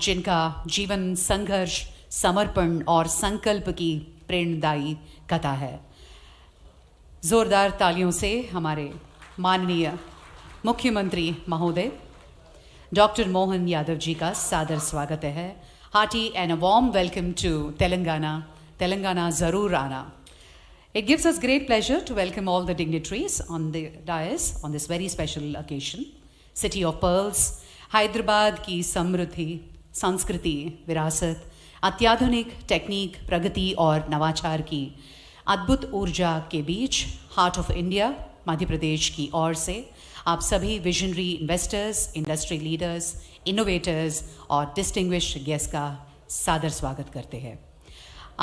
जिनका जीवन संघर्ष, समर्पण और संकल्प की प्रेरणादायी कथा है। जोरदार तालियों से हमारे माननीय मुख्यमंत्री महोदय डॉक्टर मोहन यादव जी का सादर स्वागत है। Hearty and a warm welcome to Telangana. Telangana जरूर आना। It gives us great pleasure to welcome all the dignitaries on the dais on this very special occasion. City of Pearls, Hyderabad की समृद्धि, संस्कृति, विरासत, अत्याधुनिक टेक्निक, प्रगति और नवाचार की अद्भुत ऊर्जा के बीच heart of India Madhya Pradesh की ओर से आप सभी visionary investors, industry leaders, innovators और डिस्टिंग्विश्ड गेस्ट का सादर स्वागत करते हैं।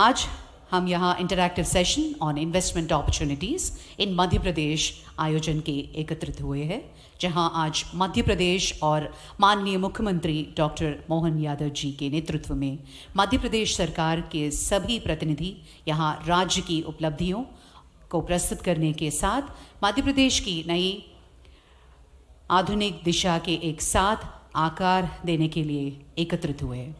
आज हम यहाँ interactive session on investment opportunities in Madhya Pradesh आयोजन के एकत्रित हुए हैं, जहाँ आज मध्य प्रदेश और माननीय मुख्यमंत्री डॉक्टर मोहन यादव जी के नेतृत्व में मध्य प्रदेश सरकार के सभी प्रतिनिधि यहाँ राज्य की उपलब्धियों को प्रस्तुत करने के साथ मध्य प्रदेश की नई आधुनिक दिशा के एक साथ आकार देने के लिए एकत्रित हुए हैं,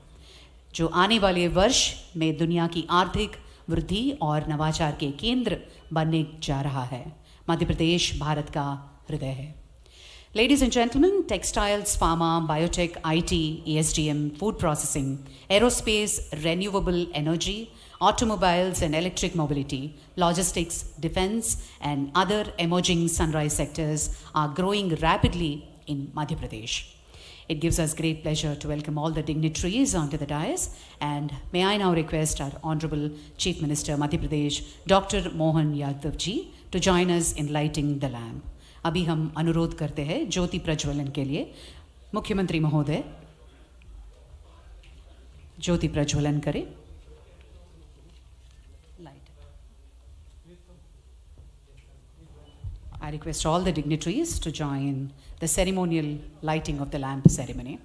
जो आने वाले वर्ष में दुनिया की आर्थिक वृद्धि और नवाचार के केंद्र बनने जा रहा है। मध्य प्रदेश भारत का हृदय है। Ladies and gentlemen, textiles, pharma, biotech, IT, ESDM, food processing, aerospace, renewable energy, automobiles and electric mobility, logistics, defense, and other emerging sunrise sectors are growing rapidly in Madhya Pradesh. It gives us great pleasure to welcome all the dignitaries onto the dais, and may I now request our Honorable Chief Minister Madhya Pradesh, Dr. Mohan Yadav ji, to join us in lighting the lamp. अभी हम अनुरोध करते हैं ज्योति प्रज्वलन के लिए। मुख्यमंत्री महोदय ज्योति प्रज्वलन करें। I request all the dignitaries to join the ceremonial lighting of the lamp ceremony.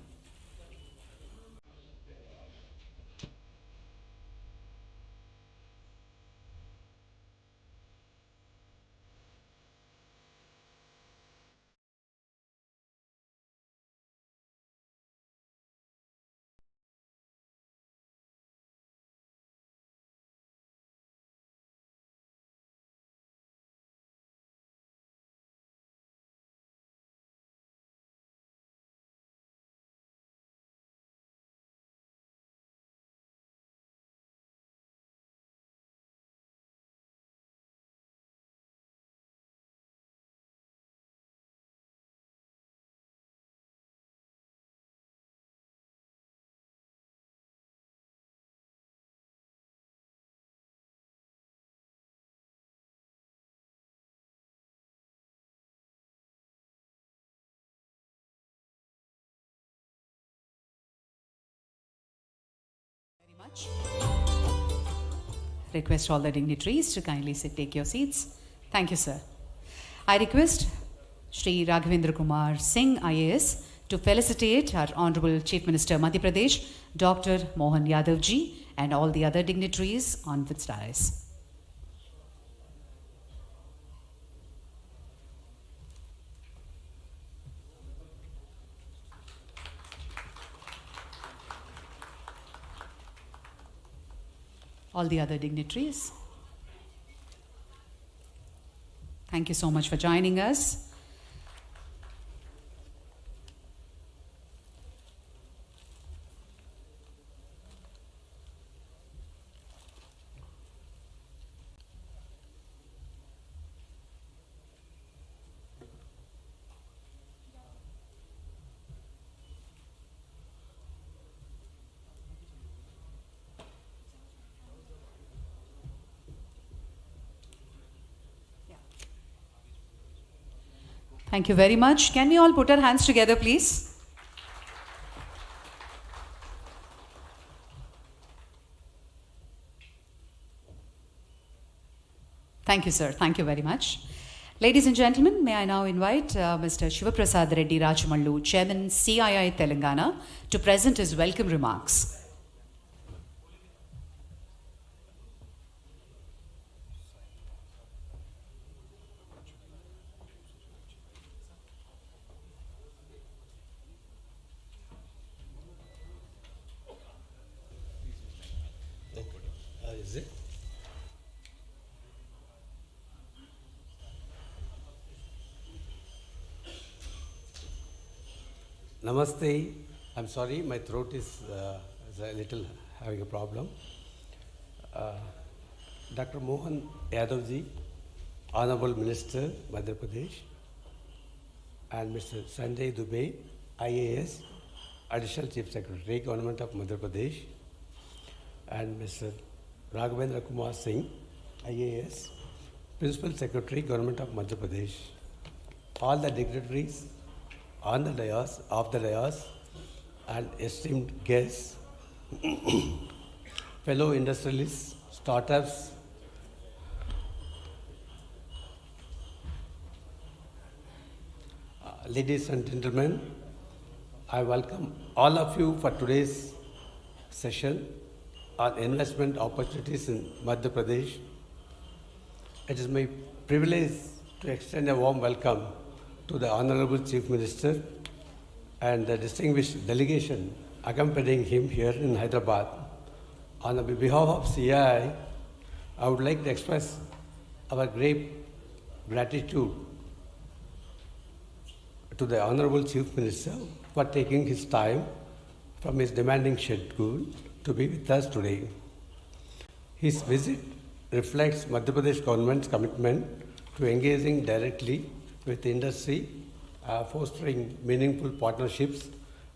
Request all the dignitaries to kindly take your seats. Thank you, sir. I request Shri Raghavendra Kumar Singh, IAS, to felicitate our Honorable Chief Minister Madhya Pradesh, Dr. Mohan Yadav ji, and all the other dignitaries on this dais. All the other dignitaries. Thank you so much for joining us. Thank you very much. Can we all put our hands together, please? Thank you, sir. Thank you very much. Ladies and gentlemen, may I now invite Mr. Shivaprasad Reddy Rajamallu, Chairman, CII Telangana, to present his welcome remarks. Namaste. I'm sorry, my throat is a little having a problem. Dr. Mohan Yadavji, Honorable Minister, Madhya Pradesh, and Mr. Sanjay Dubey, IAS, Additional Chief Secretary, Government of Madhya Pradesh, and Mr. Raghavendra Kumar Singh, IAS, Principal Secretary, Government of Madhya Pradesh, all the dignitaries on the dais, off the dais, and esteemed guests, fellow industrialists, startups, ladies and gentlemen, I welcome all of you for today's session on investment opportunities in Madhya Pradesh. It is my privilege to extend a warm welcome to the Honorable Chief Minister and the distinguished delegation accompanying him here in Hyderabad. On behalf of CII, I would like to express our great gratitude to the Honorable Chief Minister for taking his time from his demanding schedule to be with us today. His visit reflects Madhya Pradesh government's commitment to engaging directly with industry, fostering meaningful partnerships,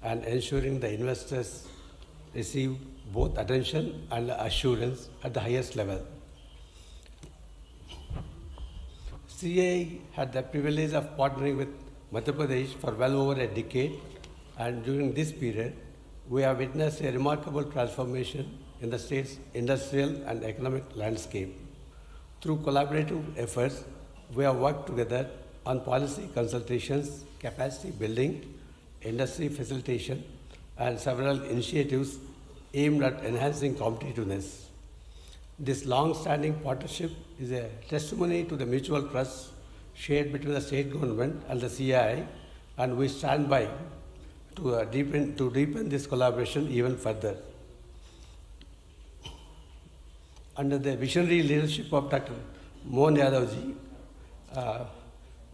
and ensuring the investors receive both attention and assurance at the highest level. CA had the privilege of partnering with Madhya Pradesh for well over a decade, and during this period, we have witnessed a remarkable transformation in the state's industrial and economic landscape. Through collaborative efforts, we have worked together on policy consultations, capacity building, industry facilitation, and several initiatives aimed at enhancing competitiveness. This long-standing partnership is a testimony to the mutual trust shared between the state government and the CII, and we stand by to deepen this collaboration even further. Under the visionary leadership of Dr. Mohan Yadavji,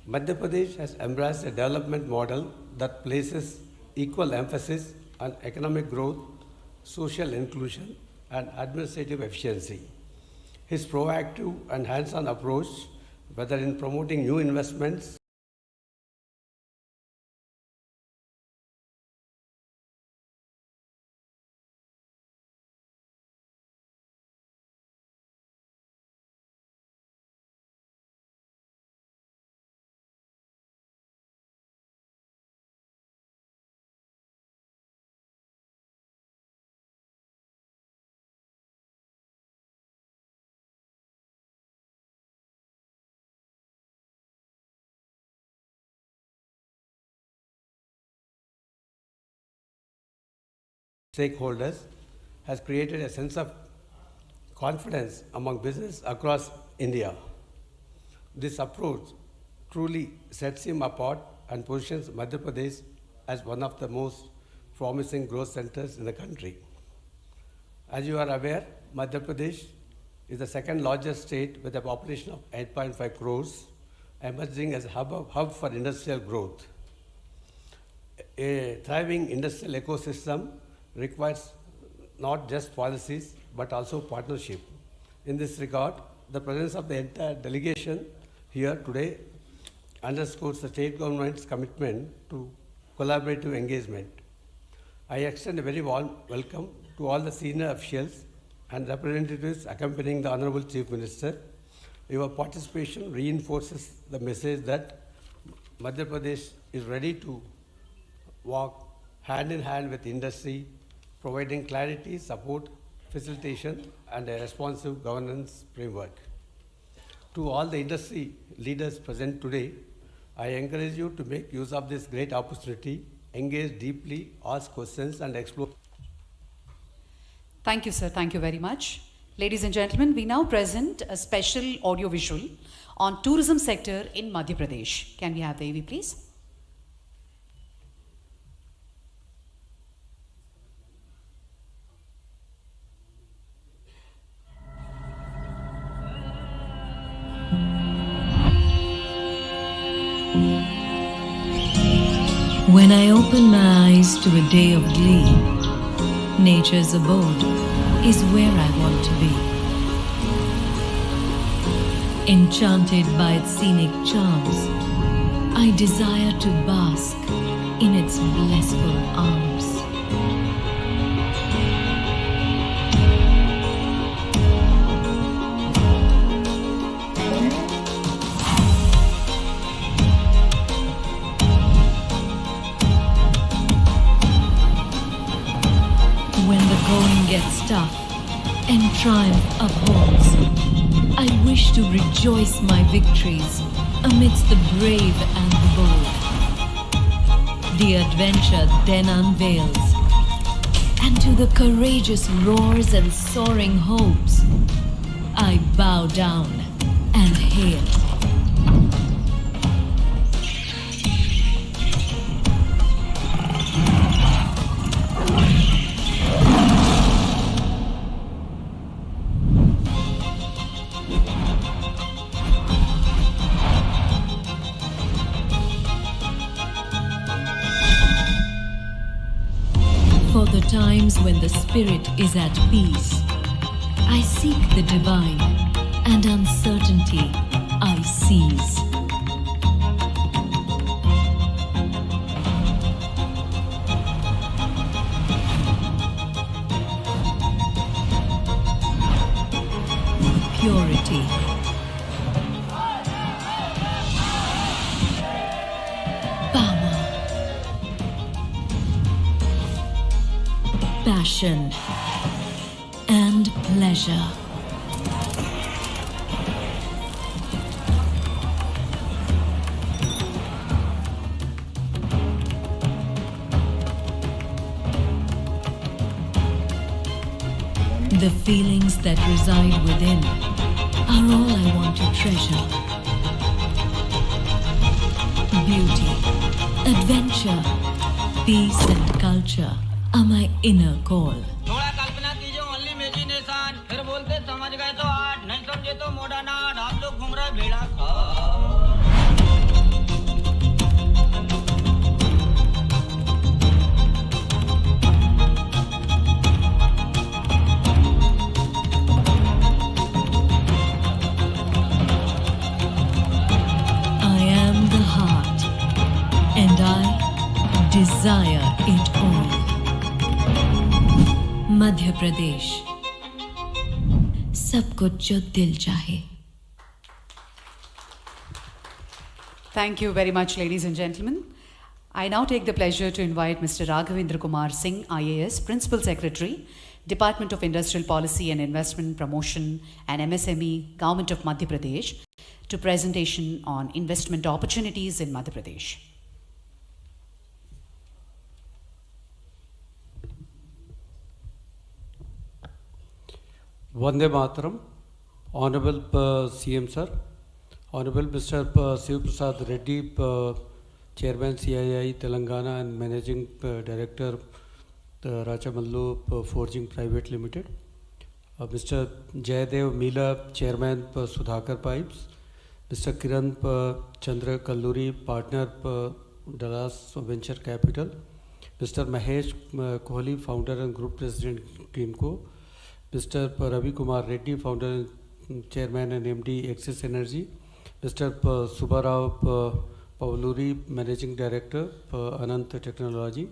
Madhya Pradesh has embraced a development model that places equal emphasis on economic growth, social inclusion, and administrative efficiency. His proactive and hands-on approach, whether in promoting new investments, stakeholders, has created a sense of confidence among business across India. This approach truly sets him apart and positions Madhya Pradesh as one of the most promising growth centers in the country. As you are aware, Madhya Pradesh is the second largest state with a population of 8.5 crores, emerging as a hub for industrial growth. A thriving industrial ecosystem requires not just policies but also partnership. In this regard, the presence of the entire delegation here today underscores the state government's commitment to collaborative engagement. I extend a very warm welcome to all the senior officials and representatives accompanying the Honorable Chief Minister. Your participation reinforces the message that Madhya Pradesh is ready to walk hand in hand with industry, providing clarity, support, facilitation, and a responsive governance framework. To all the industry leaders present today, I encourage you to make use of this great opportunity, engage deeply, ask questions, and explore. Thank you, sir. Thank you very much. Ladies and gentlemen, we now present a special audiovisual on tourism sector in Madhya Pradesh. Can we have the AV, please? When When I open my eyes to a day of glee, nature's abode is where I want to be. Enchanted by its scenic charms, I desire to bask in its blissful arms. When the going gets tough and triumph upholds, I wish to rejoice my victories amidst the brave and the bold. The adventure then unveils, and to the courageous roars and soaring hopes, I bow down and hail. For the times when the spirit is at peace, I seek the divine, and uncertainty I seize. Purity. Power. Passion and pleasure. The feelings that reside within are all I want to treasure. Beauty, adventure, peace and culture are my inner call. थोड़ा कल्पना कीजिए only imagination फिर बोलते समझ गए तो art नहीं समझे तो मॉडर्न आर्ट आप लोग घूम रहे भेड़ा I am the heart and I desire it all. Madhya Pradesh सब कुछ जो दिल चाहे. Thank you very much, ladies and gentlemen. I now take the pleasure to invite Mr. Raghavendra Kumar Singh, IAS, Principal Secretary, Department of Industrial Policy and Investment Promotion and MSME, Government of Madhya Pradesh, to presentation on investment opportunities in Madhya Pradesh. Vande Mataram, Honorable CM Sir, Honorable Mr. Shiv Prasad Reddy, Chairman CII Telangana and Managing Director Rajamallu Forging Private Limited, Mr. Jayadev Mila, Chairman Sudhakar Pipes, Mr. Kiran Chandra Kalluri, Partner Dallas Venture Capital, Mr. Mahesh Kohli, Founder and Group President Teamco, Mr. Ravi Kumar Reddy, Founder, Chairman and MD Axis Energy, Mr. Subbarao Pavluri, Managing Director Anant Technology,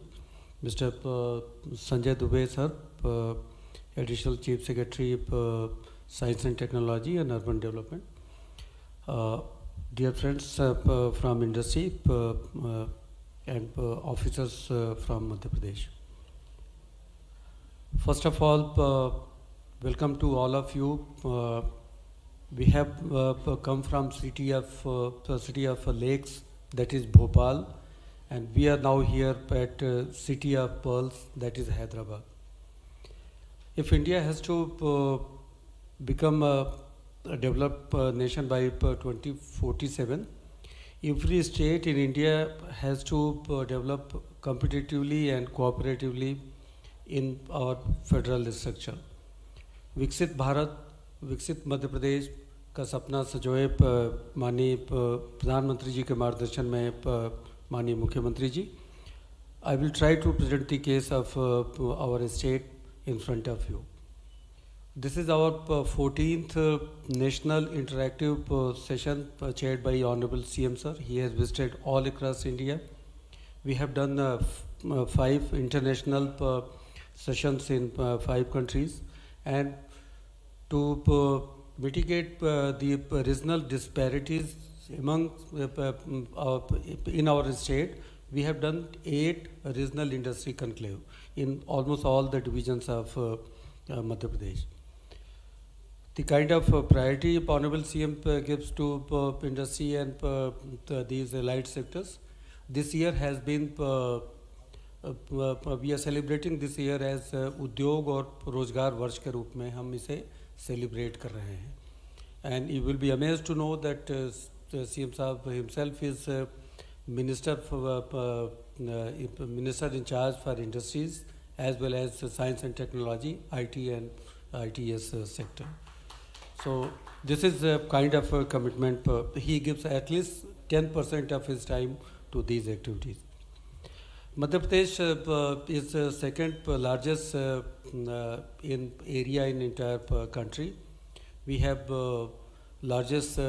Mr. Sanjay Dubey Sir, Additional Chief Secretary Science and Technology and Urban Development. Dear friends from industry and officers from Madhya Pradesh. First of all, welcome to all of you. We have come from city of lakes, that is Bhopal, and we are now here at city of pearls, that is Hyderabad. If India has to become a developed nation by 2047, every state in India has to develop competitively and cooperatively in our federal structure. विकसित भारत, विकसित मध्य प्रदेश का सपना सजोए माननीय प्रधानमंत्री जी के मार्गदर्शन में माननीय मुख्यमंत्री जी I will try to present the case of our state in front of you. This is our 14th National Interactive session chaired by Honorable CM Sir. He has visited all across India. We have done 5 international sessions in 5 countries, and to mitigate the regional disparities among in our state, we have done 8 regional industry conclave in almost all the divisions of Madhya Pradesh. The kind of priority Honorable CM gives to industry and these allied sectors, this year has been, we are celebrating this year as उद्योग और रोजगार वर्ष के रूप में हम इसे celebrate कर रहे हैं. And you will be amazed to know that CM Saab himself is Minister in charge for industries as well as science and technology, IT and ITS sector. So this is a kind of a commitment. He gives at least 10% of his time to these activities. Madhya Pradesh is the second largest in area in entire country. We have largest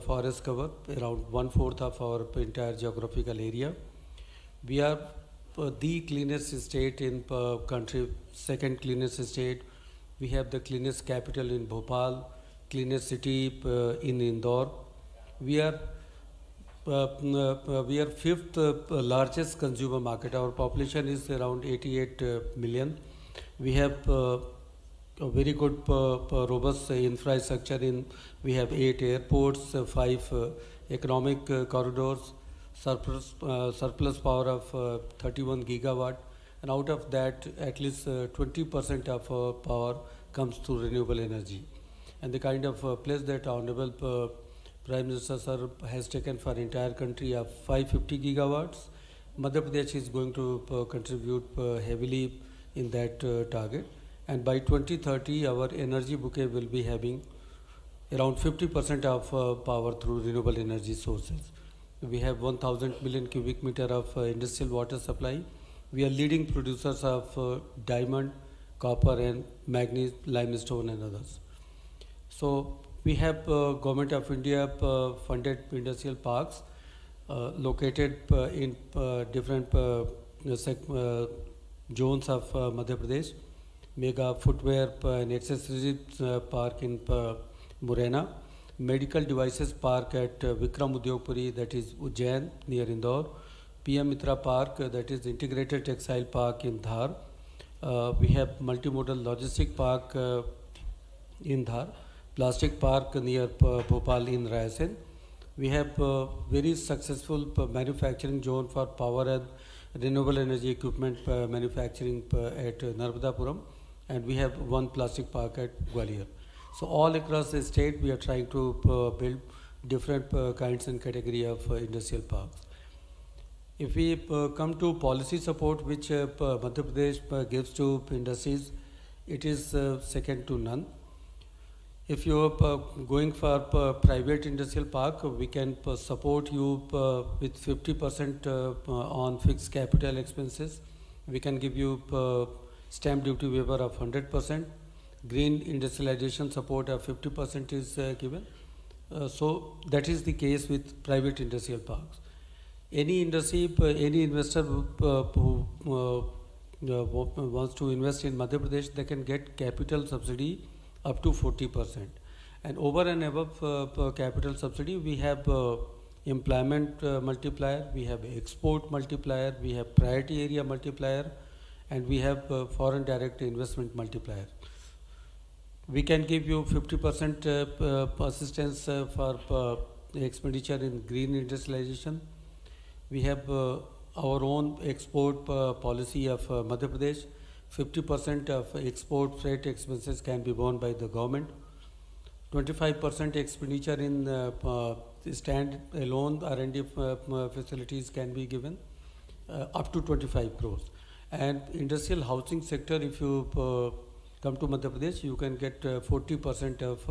forest cover, around 1/4 of our entire geographical area. We are the cleanest state in country, second cleanest state. We have the cleanest capital in Bhopal, cleanest city in Indore. We are 5th largest consumer market. Our population is around 88 million. We have a very good robust infrastructure in, we have 8 airports, 5 economic corridors, surplus power of 31 gigawatt, and out of that at least 20% of power comes through renewable energy. And the kind of place that Honorable Prime Minister Sir has taken for entire country of 550 gigawatts, Madhya Pradesh is going to contribute heavily in that target. And by 2030, our energy bouquet will be having around 50% of power through renewable energy sources. We have 1,000 million cubic meter of industrial water supply. We are leading producers of diamond, copper and manganese, limestone and others. So we have Government of India funded industrial parks located in different zones of Madhya Pradesh. Mega footwear and accessories park in Morena, medical devices park at Vikram Udyogpuri, that is Ujjain near Indore, PM Mitra Park, that is integrated textile park in Dhar. We have multimodal logistic park in Dhar, plastic park near Bhopal in Raisen. We have very successful manufacturing zone for power and renewable energy equipment manufacturing at Narmadapuram, and we have 1 plastic park at Gwalior. So all across the state we are trying to build different kinds and category of industrial parks. If we come to policy support which Madhya Pradesh gives to industries, it is second to none. If you are going for private industrial park, we can support you with 50% on fixed capital expenses. We can give you stamp duty waiver of 100%. Green industrialization support of 50% is given. So that is the case with private industrial parks. Any industry, any investor who wants to invest in Madhya Pradesh, they can get capital subsidy up to 40%. And over and above capital subsidy, we have employment multiplier, we have export multiplier, we have priority area multiplier, and we have foreign direct investment multiplier. We can give you 50% assistance for expenditure in green industrialization. We have our own export policy of Madhya Pradesh. 50% of export freight expenses can be borne by the government. 25% expenditure in stand-alone R&D facilities can be given up to 25 crores. And industrial housing sector, if you come to Madhya Pradesh, you can get 40% of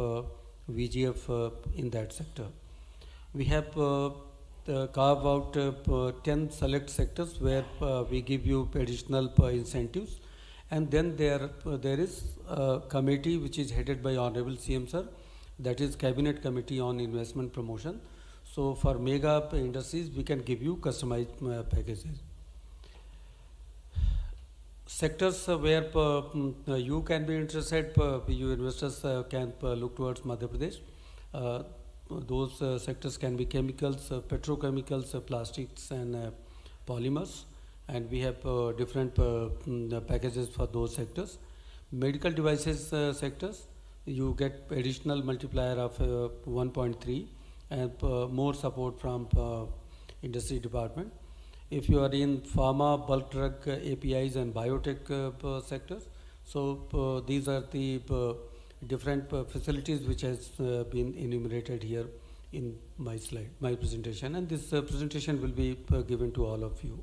VGF in that sector. We have carve out 10 select sectors where we give you additional incentives. And then there is a committee which is headed by Honorable CM Sir, that is Cabinet Committee on Investment Promotion. So for mega industries, we can give you customized packages. Sectors where you can be interested, you investors can look towards Madhya Pradesh. Those sectors can be chemicals, petrochemicals, plastics and polymers, and we have different packages for those sectors. Medical devices sectors, you get additional multiplier of 1.3 and more support from industry department. If you are in pharma, bulk drug, APIs and biotech sectors, so these are the different facilities which has been enumerated here in my slide, my presentation, and this presentation will be given to all of you.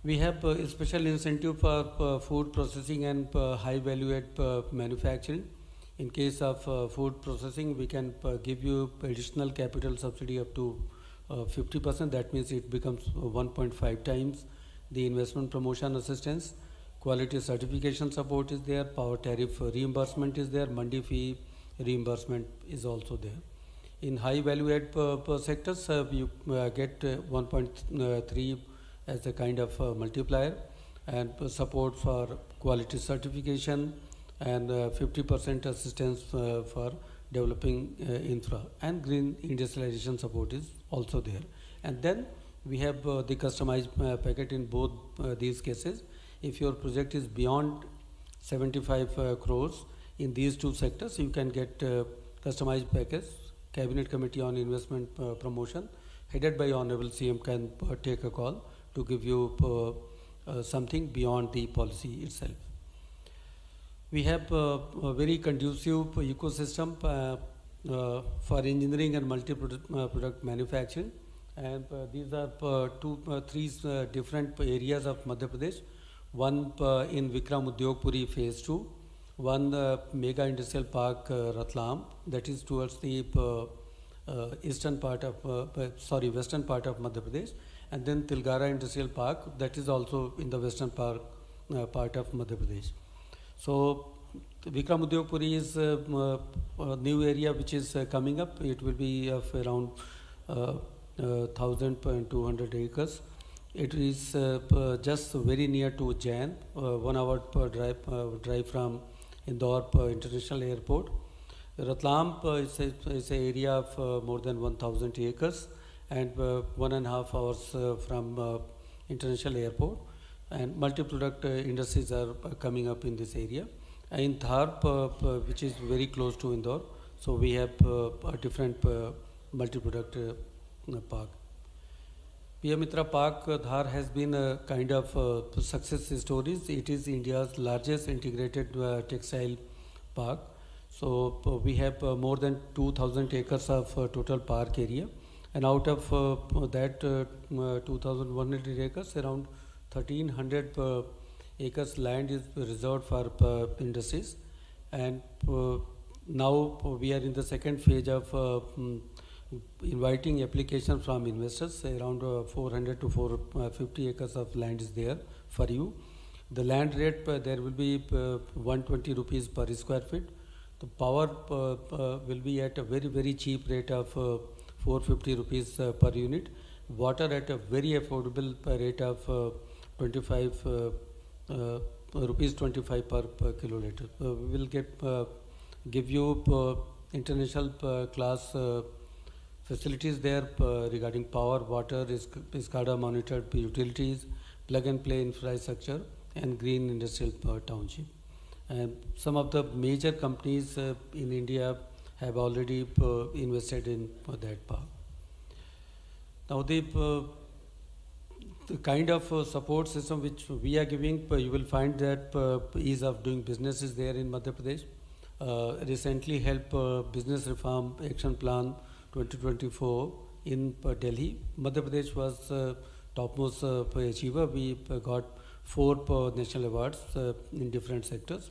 We have a special incentive for food processing and high value add manufacturing. In case of food processing, we can give you additional capital subsidy up to 50%. That means it becomes 1.5 times the investment promotion assistance. Quality certification support is there, power tariff reimbursement is there, mandi fee reimbursement is also there. In high value add per sectors, you get 1.3 as a kind of multiplier, and support for quality certification and 50% assistance for developing infra, and green industrialization support is also there. And then we have the customized packet in both these cases. If your project is beyond 75 crores in these two sectors, you can get customized package. Cabinet Committee on Investment Promotion headed by Honorable CM can take a call to give you something beyond the policy itself. We have a very conducive ecosystem for engineering and multi-product manufacturing, and these are three different areas of Madhya Pradesh. One in Vikram Udyogpuri phase 2, one mega industrial park Ratlam, that is towards the western part of Madhya Pradesh, and then Tilgara Industrial Park, that is also in the western part of Madhya Pradesh. So Vikram Udyogpuri is a new area which is coming up. It will be of around 1,200 acres. It is just very near to Jain, 1 hour drive from Indore International Airport. Ratlam is an area of more than 1,000 acres and 1.5 hours from International Airport. And multi-product industries are coming up in this area. In Dhar, which is very close to Indore, so we have a different multi-product park. PM Mitra Park Dhar has been a kind of success stories. It is India's largest integrated textile park. So we have more than 2,000 acres of total park area, and out of that 2,100 acres, around 1,300 acres land is reserved for industries. And now we are in the second phase of inviting application from investors. Around 400 to 450 acres of land is there for you. The land rate there will be 120 rupees per square feet. The power will be at a very cheap rate of 450 rupees per unit. Water at a very affordable rate of 25 rupees 25 per kiloliter. We will give you international class facilities there regarding power, water, SCADA monitored utilities, plug and play infrastructure, and green industrial township. And some of the major companies in India have already invested in that park. Now the kind of support system which we are giving, you will find that ease of doing business is there in Madhya Pradesh. Recently help Business Reform Action Plan 2024 in Delhi. Madhya Pradesh was topmost achiever. We got 4 national awards in different sectors.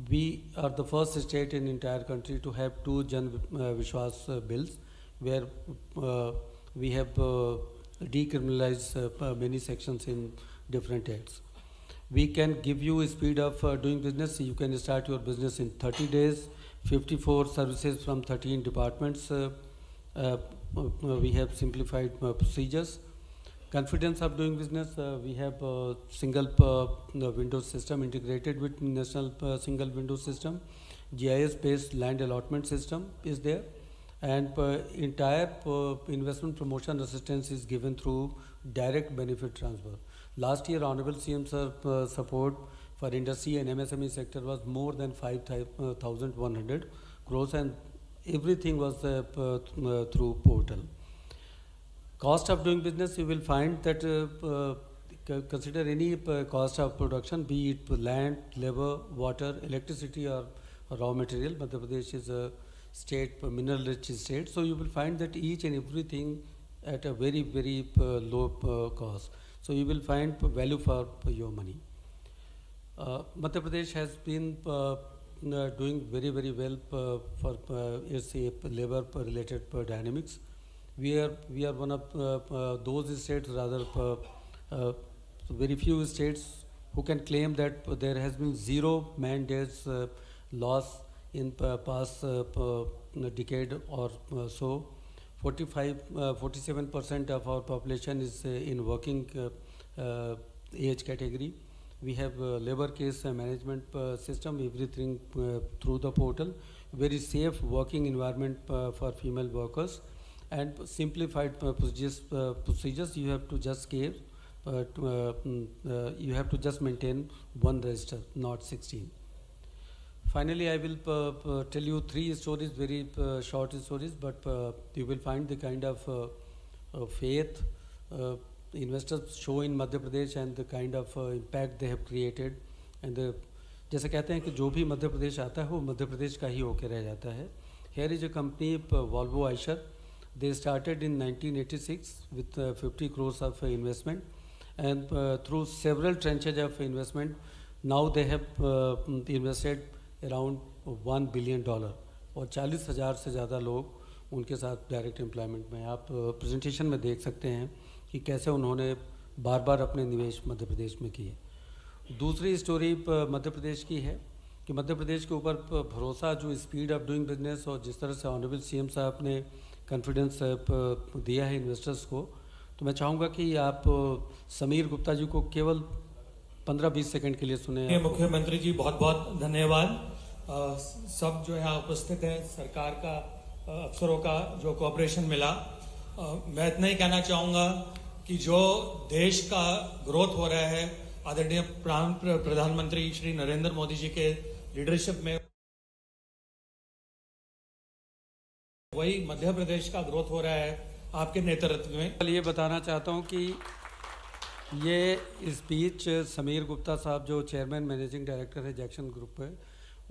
We are the first state in entire country to have 2 Jan Vishwas bills, where we have decriminalized many sections in different acts. We can give you a speed of doing business. You can start your business in 30 days, 54 services from 13 departments. We have simplified procedures. Confidence of doing business, we have a single window system integrated with national single window system. GIS based land allotment system is there, and entire investment promotion assistance is given through direct benefit transfer. Last year Honorable CM sir support for industry and MSME sector was more than 5,100 crores, and everything was through portal. Cost of doing business, you will find that consider any cost of production, be it land, labor, water, electricity or raw material. Madhya Pradesh is a state, mineral rich state, so you will find that each and everything at a very, very low cost. So you will find value for your money. Madhya Pradesh has been doing very, very well for its labor related dynamics. We are one of those states, rather very few states who can claim that there has been zero man days loss in past decade or so. 47% of our population is in working age category. We have labor case management system, everything through the portal. Very safe working environment for female workers, and simplified procedures. You have to just give, you have to just maintain one register, not 16. Finally, I will tell you 3 stories, very short stories, but you will find the kind of faith investors show in Madhya Pradesh and the kind of impact they have created. And जैसे कहते हैं कि जो भी मध्य प्रदेश आता है वो मध्य प्रदेश का ही होकर रह जाता है. Here is a company, Volvo Eicher. They started in 1986 with 50 crores of investment, and through several tranches of investment, now they have invested around $1 billion, और 40,000 से ज़्यादा लोग उनके साथ डायरेक्ट एम्प्लॉयमेंट में. आप प्रेजेंटेशन में देख सकते हैं कि कैसे उन्होंने बार बार अपने निवेश मध्य प्रदेश में किए. दूसरी स्टोरी मध्य प्रदेश की है कि मध्य प्रदेश के ऊपर भरोसा, जो स्पीड ऑफ डूइंग बिजनेस और जिस तरह से ऑनरेबल सीएम साहब ने कॉन्फिडेंस दिया है इन्वेस्टर्स को, तो मैं चाहूँगा कि आप समीर गुप्ता जी को केवल 15-20 सेकंड के लिए सुने. मुख्यमंत्री जी बहुत बहुत धन्यवाद. सब जो यहाँ उपस्थित हैं, सरकार का अफसरों का जो कोऑपरेशन मिला, मैं इतना ही कहना चाहूँगा कि जो देश का ग्रोथ हो रहा है आदरणीय प्रधानमंत्री श्री नरेंद्र मोदी जी के लीडरशिप में, वही मध्य प्रदेश का ग्रोथ हो रहा है आपके नेतृत्व में. ये बताना चाहता हूँ कि ये स्पीच समीर गुप्ता साहब जो चेयरमैन मैनेजिंग डायरेक्टर है जैक्सन ग्रुप है,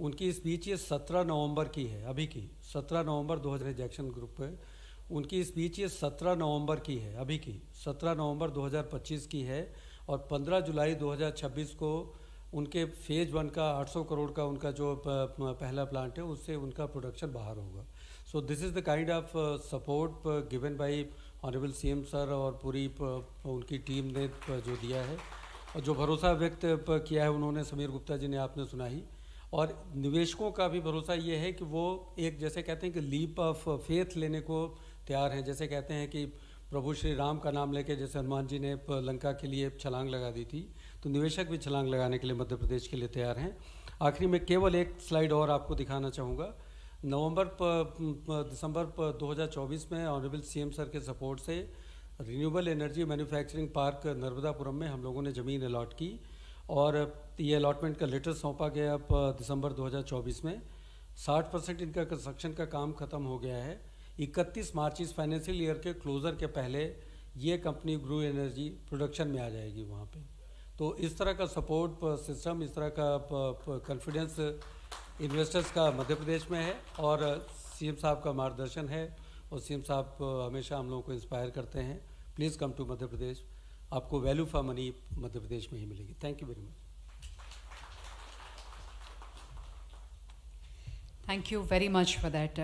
उनकी स्पीच ये 17 नवंबर की है, अभी की 17 नवंबर 2000 जैक्सन ग्रुप है. उनकी स्पीच ये 17 नवंबर की है, अभी की 17 नवंबर 2025 की है, और 15 जुलाई 2026 को उनके फेज 1 का 800 करोड़ का उनका जो पहला प्लांट है उससे उनका प्रोडक्शन बाहर होगा. So this is the kind of support given by honourable CM sir और पूरी उनकी टीम ने जो दिया है, और जो भरोसा व्यक्त किया है उन्होंने, समीर गुप्ता जी ने आपने सुना ही. और निवेशकों का भी भरोसा ये है कि वो एक, जैसे कहते हैं कि लीप ऑफ फेथ लेने को तैयार हैं. जैसे कहते हैं कि प्रभु श्री राम का नाम लेके जैसे हनुमान जी ने लंका के लिए छलांग लगा दी थी, तो निवेशक भी छलांग लगाने के लिए मध्य प्रदेश के लिए तैयार हैं. आखिरी में केवल एक स्लाइड और आपको दिखाना चाहूँगा. दिसंबर 2024 में ऑनरेबल सीएम सर के सपोर्ट से renewable energy manufacturing park Narmadapuram में हम लोगों ने ज़मीन अलॉट की, और ये अलॉटमेंट का लेटर सौंपा गया दिसंबर 2024 में. 60% इनका कंस्ट्रक्शन का काम ख़त्म हो गया है. 31 मार्च इस फाइनेंशियल ईयर के क्लोज़र के पहले ये कंपनी ग्रू एनर्जी प्रोडक्शन में आ जाएगी वहाँ पे. तो इस तरह का सपोर्ट सिस्टम, इस तरह का कॉन्फिडेंस इन्वेस्टर्स का मध्य प्रदेश में है, और सीएम साहब का मार्गदर्शन है, और सीएम साहब हमेशा हम लोगों को इंस्पायर करते हैं. Please come to Madhya Pradesh. आपको value for money Madhya Pradesh में ही मिलेगी. Thank you very much. Thank you very much for that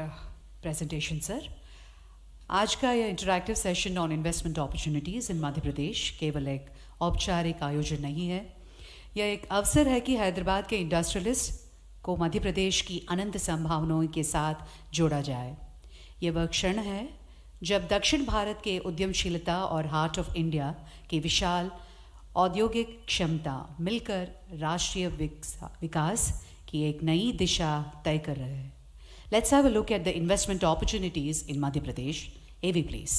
presentation, sir. आज का यह interactive session on investment opportunities in Madhya Pradesh केवल एक औपचारिक आयोजन नहीं है, यह एक अवसर है कि हैदराबाद के इंडस्ट्रियलिस्ट को मध्य प्रदेश की अनंत संभावनाओं के साथ जोड़ा जाए। यह वह क्षण है जब दक्षिण भारत के उद्यमशीलता और हार्ट ऑफ इंडिया की विशाल औद्योगिक क्षमता मिलकर राष्ट्रीय विकास की एक नई दिशा तय कर रहे हैं। Let's have a look at the investment opportunities in Madhya Pradesh. AV, please.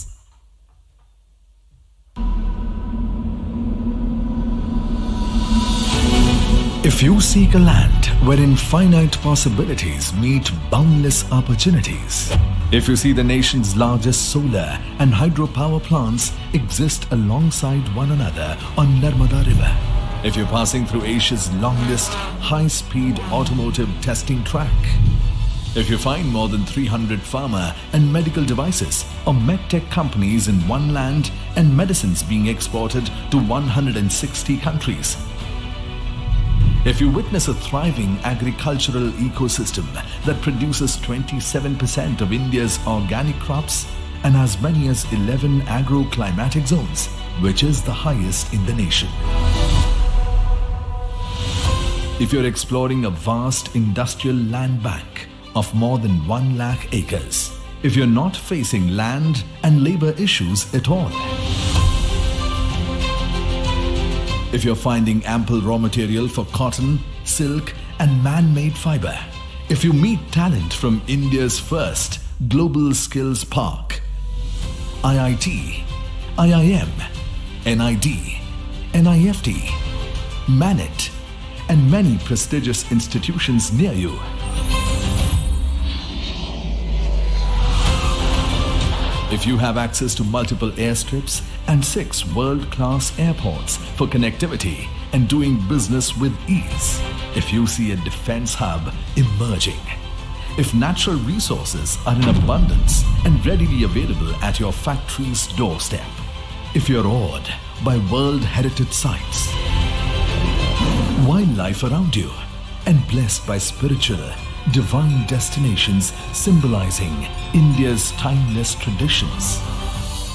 If you seek a land wherein finite possibilities meet boundless opportunities, if you see the nation's largest solar and hydropower plants exist alongside one another on Narmada River, if you're passing through Asia's longest high-speed automotive testing track, if you find more than 300 pharma and medical devices or medtech companies in one land and medicines being exported to 160 countries, if you witness a thriving agricultural ecosystem that produces 27% of India's organic crops and as many as 11 agroclimatic zones, which is the highest in the nation. If you're exploring a vast industrial land bank of more than 1 lakh acres, if you're not facing land and labor issues at all, if you're finding ample raw material for cotton, silk and man-made fiber, if you meet talent from India's first global skills park, IIT, IIM, NID, NIFT, MANIT and many prestigious institutions near you, if you have access to multiple airstrips and 6 world-class airports for connectivity and doing business with ease, if you see a defense hub emerging, if natural resources are in abundance and readily available at your factory's doorstep, if you're awed by World Heritage sites, wildlife around you, and blessed by spiritual, divine destinations symbolizing India's timeless traditions.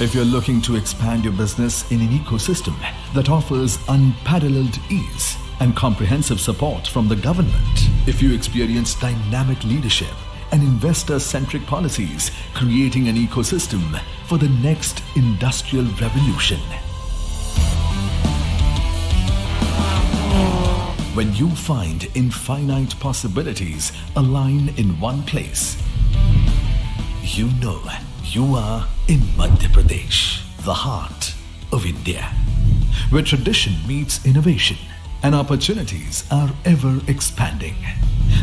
If you're looking to expand your business in an ecosystem that offers unparalleled ease and comprehensive support from the government, if you experience dynamic leadership and investor-centric policies creating an ecosystem for the next industrial revolution, when you find infinite possibilities align in one place, you know you are in Madhya Pradesh, the heart of India, where tradition meets innovation and opportunities are ever expanding.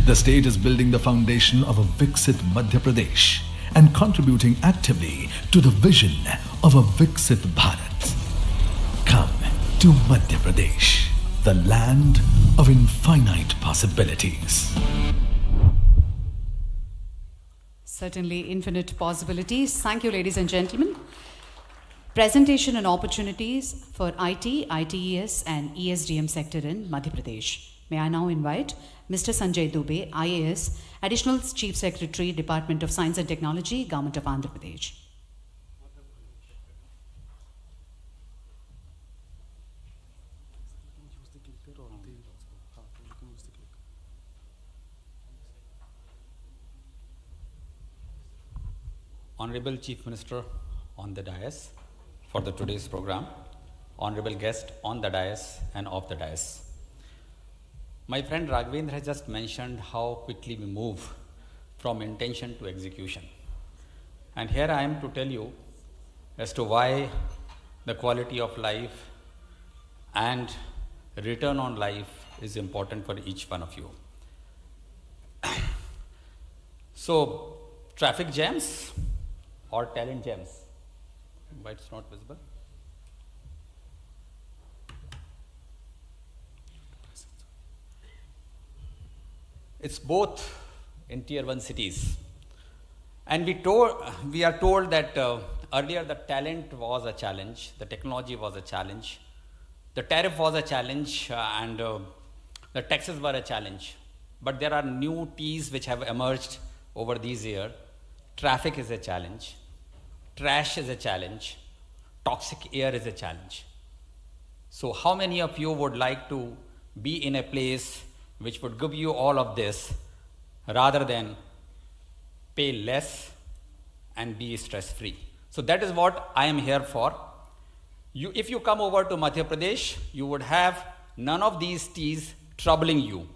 The state is building the foundation of a Viksit Madhya Pradesh and contributing actively to the vision of a Viksit Bharat. Come to Madhya Pradesh, the land of infinite possibilities. Certainly infinite possibilities. Thank you, ladies and gentlemen. Presentation and opportunities for IT, ITES and ESDM sector in Madhya Pradesh. May I now invite Mr. Sanjay Dubey, IAS, Additional Chief Secretary, Department of Science and Technology, Government of Andhra Pradesh. Honorable Chief Minister on the dais for the today's program, honorable guest on the dais and off the dais. My friend Raghavendra has just mentioned how quickly we move from intention to execution. And here I am to tell you as to why the quality of life and return on life is important for each one of you. So, traffic jams or talent jams? Why it's not visible? It's both in tier 1 cities. And we are told that earlier the talent was a challenge, the technology was a challenge, the tariff was a challenge, and the taxes were a challenge. But there are new T's which have emerged over these years. Traffic is a challenge, trash is a challenge, toxic air is a challenge. So how many of you would like to be in a place which would give you all of this rather than pay less and be stress-free? So that is what I am here for. If you come over to Madhya Pradesh, you would have none of these teas troubling you.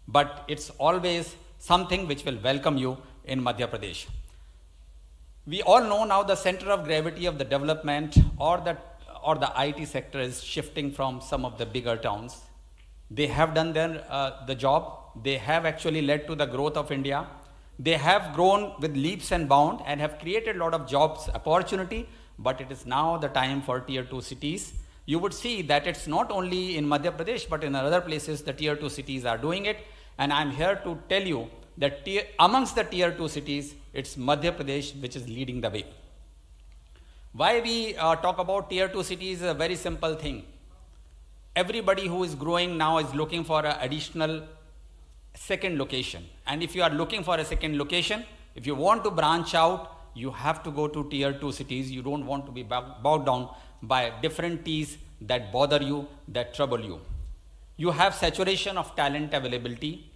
But it's always something which will welcome you in Madhya Pradesh. We all know now the center of gravity of the development or the IT sector is shifting from some of the bigger towns. They have done the job. They have actually led to the growth of India. They have grown with leaps and bounds and have created a lot of jobs opportunity, but it is now the time for tier 2 cities. You would see that it's not only in Madhya Pradesh, but in other places the tier 2 cities are doing it. And I'm here to tell you that amongst the tier 2 cities, it's Madhya Pradesh which is leading the way. Why we talk about tier 2 cities is a very simple thing. Everybody who is growing now is looking for an additional second location. And if you are looking for a second location, if you want to branch out, you have to go to tier 2 cities. You don't want to be bogged down by different T's that bother you, that trouble you. You have saturation of talent availability.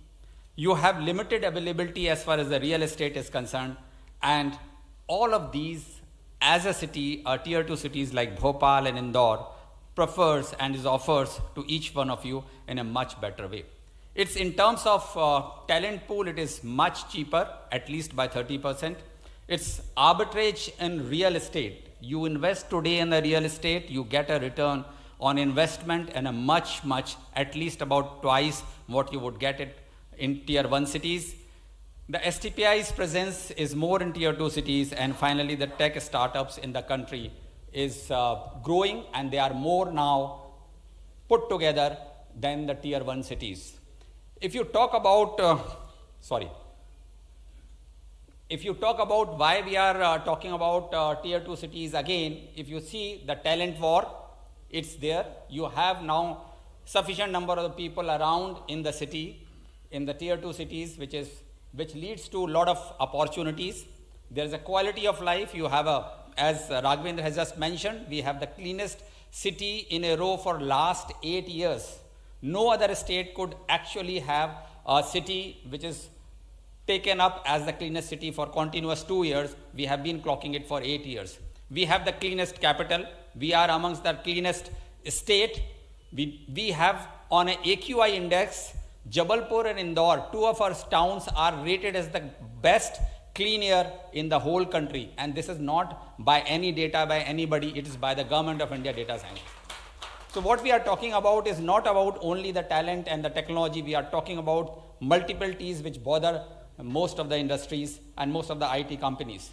You have limited availability as far as the real estate is concerned. And all of these, as a city, tier 2 cities like Bhopal and Indore prefers and is offers to each one of you in a much better way. It's in terms of talent pool, it is much cheaper, at least by 30%. It's arbitrage in real estate. You invest today in the real estate, you get a return on investment and a much, at least about twice what you would get it in tier 1 cities. The STPI's presence is more in tier 2 cities, and finally the tech startups in the country is growing, and they are more now put together than the tier 1 cities. If you talk about, if you talk about why we are talking about tier 2 cities again, if you see the talent war, it's there. You have now sufficient number of people around in the city, in the tier 2 cities, which leads to a lot of opportunities. There is a quality of life. You have as Raghavendra has just mentioned, we have the cleanest city in a row for last 8 years. No other state could actually have a city which is taken up as the cleanest city for continuous 2 years. We have been clocking it for 8 years. We have the cleanest capital. We are amongst the cleanest state. We have on an AQI index, Jabalpur and Indore, 2 of our towns are rated as the best clean air in the whole country. And this is not by any data by anybody, it is by the Government of India data science. So what we are talking about is not about only the talent and the technology. We are talking about multiple T's which bother most of the industries and most of the IT companies.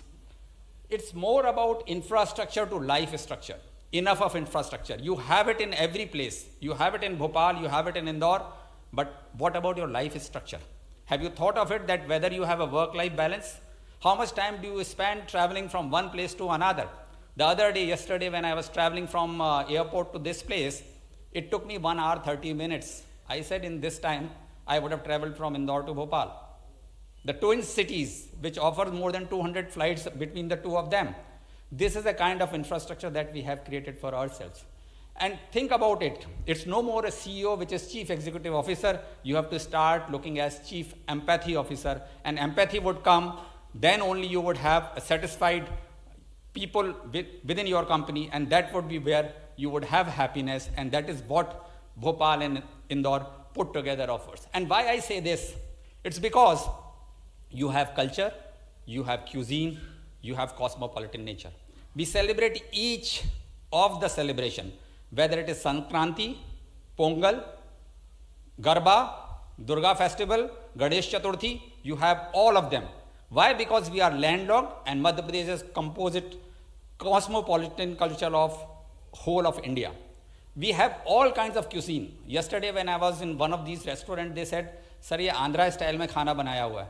It's more about infrastructure to life structure. Enough of infrastructure. You have it in every place. You have it in Bhopal, you have it in Indore, but what about your life structure? Have you thought of it that whether you have a work-life balance? How much time do you spend traveling from one place to another? The other day, yesterday, when I was traveling from airport to this place, it took me 1 hour 30 minutes. I said in this time, I would have traveled from Indore to Bhopal. The twin cities, which offer more than 200 flights between the two of them. This is the kind of infrastructure that we have created for ourselves. And think about it. It's no more a CEO, which is Chief Executive Officer. You have to start looking as Chief Empathy Officer. And empathy would come, then only you would have a satisfied people within your company, and that would be where you would have happiness, and that is what Bhopal and Indore put together offers. And why I say this? It's because you have culture, you have cuisine, you have cosmopolitan nature. We celebrate each of the celebration, whether it is Sankranti, Pongal, Garba, Durga festival, Ganesh Chaturthi, you have all of them. Why? Because we are landlocked, and Madhya Pradesh is composite cosmopolitan culture of whole of India. We have all kinds of cuisine. Yesterday when I was in one of these restaurants, they said, "Sir, ये Andhra style में खाना बनाया हुआ है."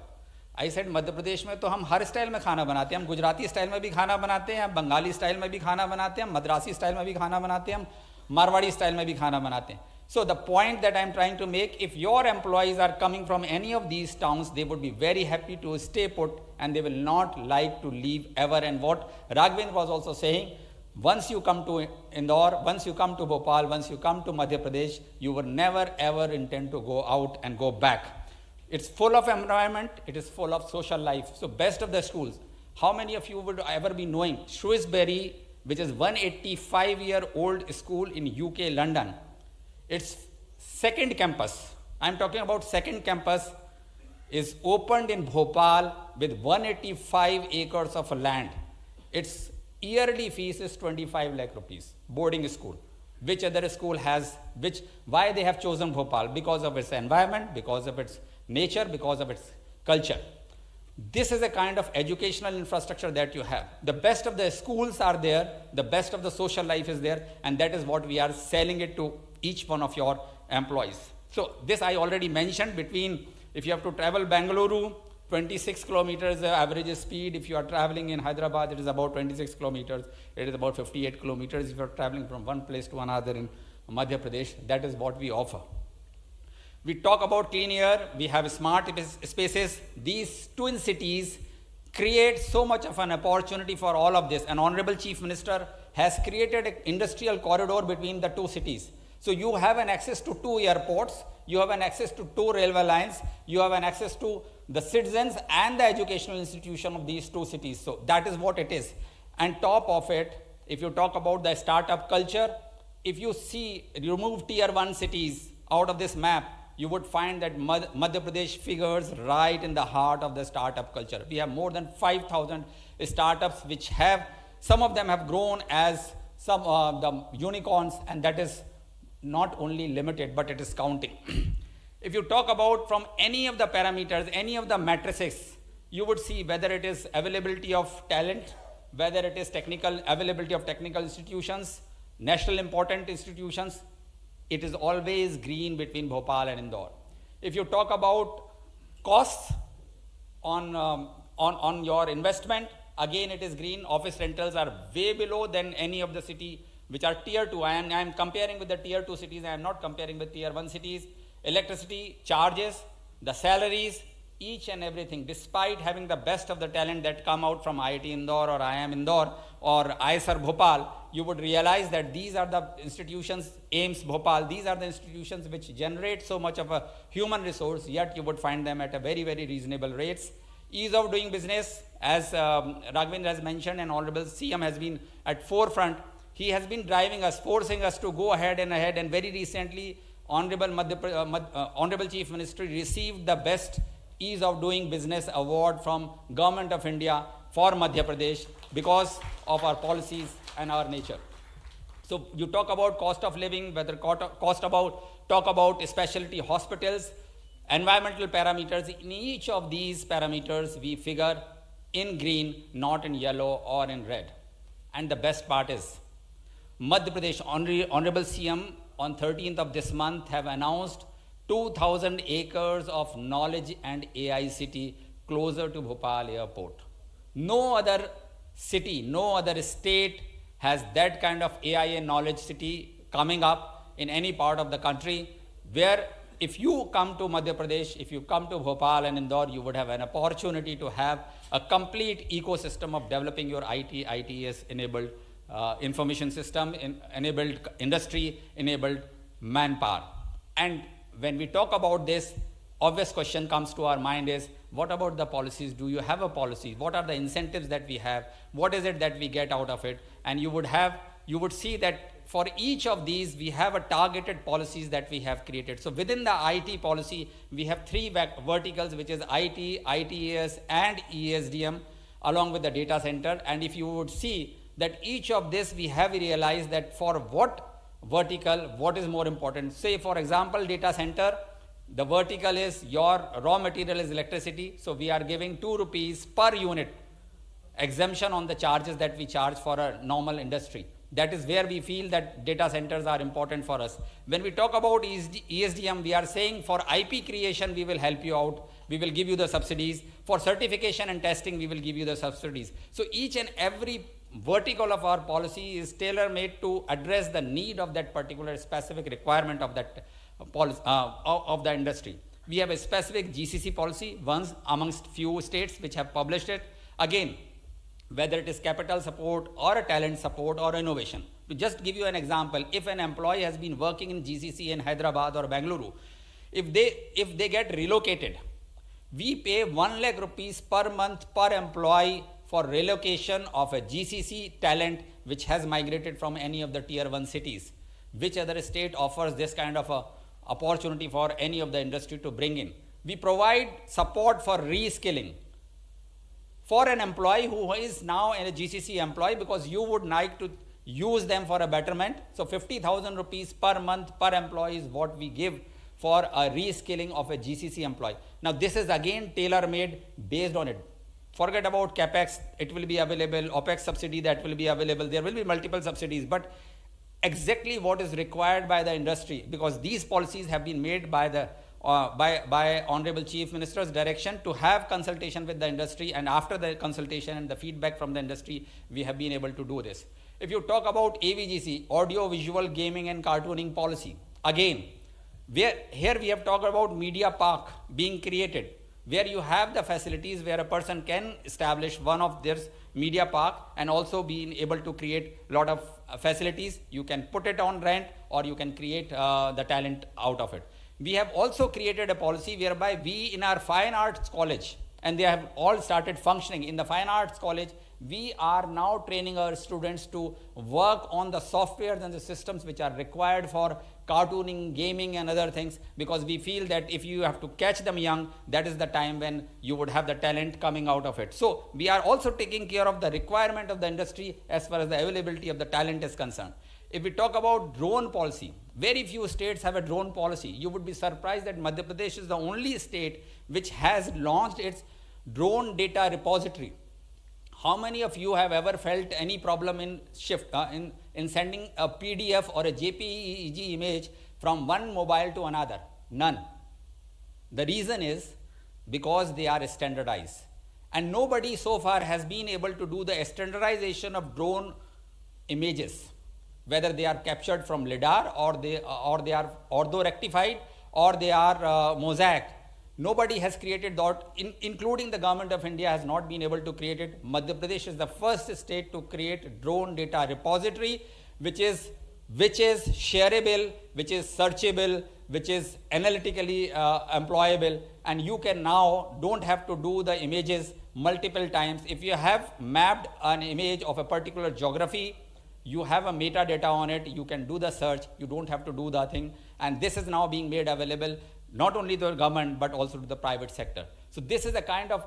I said, Madhya Pradesh में तो हम हर style में खाना बनाते हैं. हम गुजराती स्टाइल में भी खाना बनाते हैं, हम बंगाली स्टाइल में भी खाना बनाते हैं, हम मद्रासी स्टाइल में भी खाना बनाते हैं, हम मारवाड़ी स्टाइल में भी खाना बनाते हैं. So the point that I'm trying to make, if your employees are coming from any of these towns, they would be very happy to stay put and they will not like to leave ever. And what Raghvendra was also saying, once you come to Indore, once you come to Bhopal, once you come to Madhya Pradesh, you will never ever intend to go out and go back. It's full of environment, it is full of social life. So best of the schools. How many of you would ever be knowing Shrewsbury, which is 185-year-old school in UK, London? Its second campus, I'm talking about second campus, is opened in Bhopal with 185 acres of land. Its yearly fees is 25 lakh rupees, boarding school. Which other school has, why they have chosen Bhopal? Because of its environment, because of its nature, because of its culture. This is a kind of educational infrastructure that you have. The best of the schools are there, the best of the social life is there, and that is what we are selling it to each one of your employees. So this I already mentioned, between, if you have to travel Bengaluru, 26 kilometers average speed. If you are traveling in Hyderabad, it is about 26 kilometers. It is about 58 kilometers. If you are traveling from one place to another in Madhya Pradesh, that is what we offer. We talk about clean air, we have smart spaces. These twin cities create so much of an opportunity for all of this. An Honorable Chief Minister has created an industrial corridor between the two cities. So you have an access to 2 airports, you have an access to 2 railway lines, you have an access to the citizens and the educational institution of these 2 cities. So that is what it is. And top of it, if you talk about the startup culture, if you remove tier 1 cities out of this map, you would find that Madhya Pradesh figures right in the heart of the startup culture. We have more than 5,000 startups which have, some of them have grown as some the unicorns, and that is not only limited, but it is counting. If you talk about from any of the parameters, any of the matrices, you would see whether it is availability of talent, whether it is availability of technical institutions, national important institutions, it is always green between Bhopal and Indore. If you talk about costs on your investment, again it is green. Office rentals are way below than any of the city which are tier 2. I am comparing with the tier 2 cities, I am not comparing with tier 1 cities. Electricity charges, the salaries, each and everything, despite having the best of the talent that come out from IIT Indore or IIM Indore or ISR Bhopal, you would realize that these are the institutions, AIMS Bhopal, these are the institutions which generate so much of a human resource, yet you would find them at a very, very reasonable rates. Ease of doing business, as Raghvendra has mentioned, and Honorable CM has been at forefront. He has been driving us, forcing us to go ahead, and very recently, Honorable Chief Minister received the best Ease of Doing Business Award from Government of India for Madhya Pradesh because of our policies and our nature. So you talk about cost of living, talk about specialty hospitals, environmental parameters. In each of these parameters, we figure in green, not in yellow or in red. And the best part is, Madhya Pradesh Honorable CM on 13th of this month have announced 2,000 acres of knowledge and AI city closer to Bhopal airport. No other city, no other state has that kind of AI and knowledge city coming up in any part of the country, where if you come to Madhya Pradesh, if you come to Bhopal and Indore, you would have an opportunity to have a complete ecosystem of developing your ITES enabled information system, enabled industry, enabled manpower. And when we talk about this, obvious question comes to our mind is, what about the policies? Do you have a policy? What are the incentives that we have? What is it that we get out of it? And you would see that for each of these, we have a targeted policies that we have created. So within the IT policy, we have 3 verticals, which is IT, ITES, and ESDM, along with the data center. And if you would see that each of this, we have realized that for what vertical, what is more important. Say, for example, data center, the vertical is your raw material is electricity. So we are giving 2 rupees per unit exemption on the charges that we charge for a normal industry. That is where we feel that data centers are important for us. When we talk about ESDM, we are saying for IP creation, we will help you out. We will give you the subsidies. For certification and testing, we will give you the subsidies. So each and every vertical of our policy is tailor-made to address the need of that particular specific requirement of that policy, of the industry. We have a specific GCC policy, once amongst few states which have published it. Again, whether it is capital support or a talent support or innovation. To just give you an example, if an employee has been working in GCC in Hyderabad or Bengaluru, if they get relocated, we pay 1 lakh rupees per month per employee for relocation of a GCC talent which has migrated from any of the tier 1 cities. Which other state offers this kind of a opportunity for any of the industry to bring in? We provide support for reskilling for an employee who is now a GCC employee, because you would like to use them for a betterment. So 50,000 rupees per month per employee is what we give for a reskilling of a GCC employee. Now this is again tailor-made based on it. Forget about CapEx, it will be available, OpEx subsidy that will be available, there will be multiple subsidies, but exactly what is required by the industry, because these policies have been made by the by Honorable Chief Minister's direction to have consultation with the industry, and after the consultation and the feedback from the industry, we have been able to do this. If you talk about AVGC, Audio Visual Gaming and Cartooning Policy, again, here we have talked about media park being created, where you have the facilities where a person can establish one of their media park and also being able to create a lot of facilities. You can put it on rent or you can create the talent out of it. We have also created a policy whereby we in our fine arts college, and they have all started functioning in the fine arts college, we are now training our students to work on the softwares and the systems which are required for cartooning, gaming and other things, because we feel that if you have to catch them young, that is the time when you would have the talent coming out of it. So we are also taking care of the requirement of the industry as far as the availability of the talent is concerned. If we talk about drone policy, very few states have a drone policy. You would be surprised that Madhya Pradesh is the only state which has launched its drone data repository. How many of you have ever felt any problem in sending a PDF or a JPEG image from one mobile to another? None. The reason is because they are standardized. And nobody so far has been able to do the standardization of drone images, whether they are captured from LiDAR or they are ortho-rectified or they are mosaic. Nobody has created that, including the government of India has not been able to create it. Madhya Pradesh is the first state to create drone data repository, which is shareable, which is searchable, which is analytically employable, and you can now don't have to do the images multiple times. If you have mapped an image of a particular geography, you have a metadata on it, you can do the search, you don't have to do the thing, and this is now being made available not only to the government but also to the private sector. So this is the kind of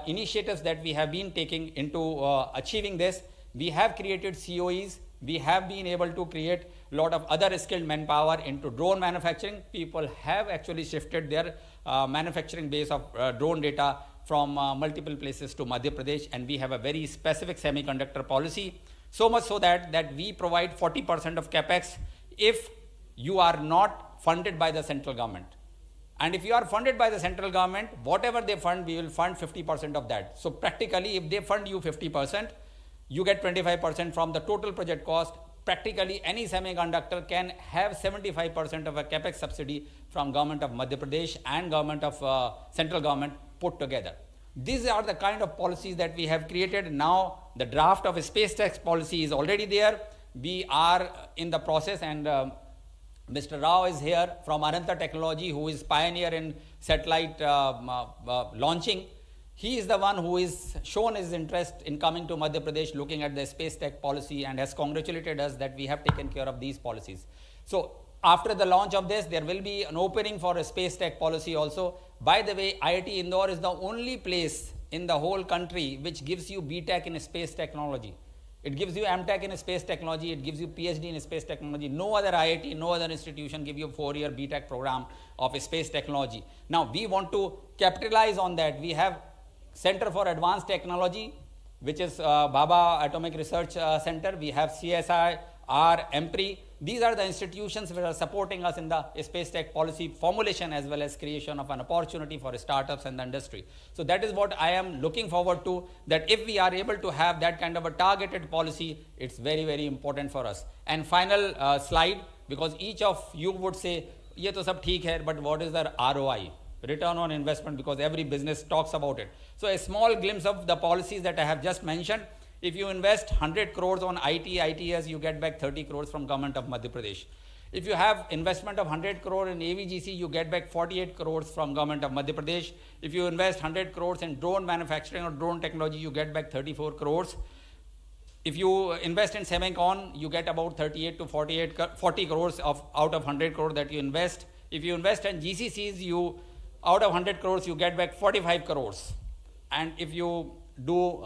initiatives that we have been taking into achieving this. We have created COEs, we have been able to create a lot of other skilled manpower into drone manufacturing. People have actually shifted their manufacturing base of drone data from multiple places to Madhya Pradesh, and we have a very specific semiconductor policy. So much so that we provide 40% of capex if you are not funded by the central government. And if you are funded by the central government, whatever they fund, we will fund 50% of that. So practically, if they fund you 50%, you get 25% from the total project cost. Practically, any semiconductor can have 75% of a capex subsidy from government of Madhya Pradesh and government of central government put together. These are the kind of policies that we have created. Now, the draft of a space tax policy is already there. We are in the process, and Mr. Rao is here from Aranta Technology, who is pioneer in satellite launching. He is the one who is shown his interest in coming to Madhya Pradesh, looking at the space tech policy, and has congratulated us that we have taken care of these policies. So after the launch of this, there will be an opening for a space tech policy also. By the way, IIT Indore is the only place in the whole country which gives you BTech in space technology. It gives you MTech in space technology, it gives you PhD in space technology. No other IIT, no other institution give you a 4-year BTech program of space technology. Now, we want to capitalize on that. We have Center for Advanced Technology, which is Baba Atomic Research Center. We have CSIR, EMPRI, these are the institutions which are supporting us in the space tech policy formulation as well as creation of an opportunity for startups and the industry. So that is what I am looking forward to, that if we are able to have that kind of a targeted policy, it's very, very important for us. And final slide, because each of you would say, ye to sab theek hai, but what is the ROI? Return on investment, because every business talks about it. So a small glimpse of the policies that I have just mentioned. If you invest 100 crores on IT, ITS, you get back 30 crores from government of Madhya Pradesh. If you have investment of 100 crore in AVGC, you get back 48 crores from government of Madhya Pradesh. If you invest 100 crores in drone manufacturing or drone technology, you get back 34 crores. If you invest in Semicon, you get about 38 to 40 crores out of 100 crore that you invest. If you invest in GCCs, out of 100 crores, you get back 45 crores. And if you do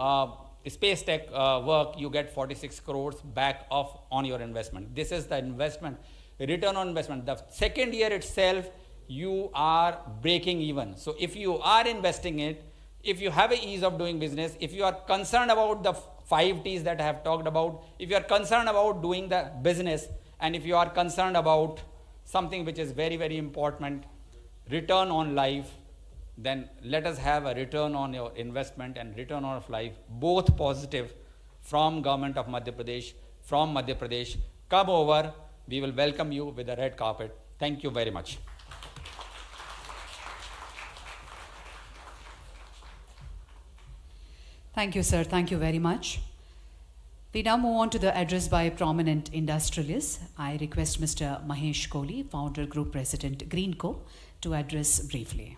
space tech work, you get 46 crores back off on your investment. This is the investment, return on investment. The second year itself, you are breaking even. So if you are investing it, if you have an ease of doing business, if you are concerned about the 5 T's that I have talked about, if you are concerned about doing the business, and if you are concerned about something which is very, very important, return on life, then let us have a return on your investment and return on life, both positive, from government of Madhya Pradesh, from Madhya Pradesh. Come over, we will welcome you with a red carpet. Thank you very much. Thank you, sir. Thank you very much. We now move on to the address by a prominent industrialist. I request Mr. Mahesh Kohli, founder, group president, Greenco, to address briefly.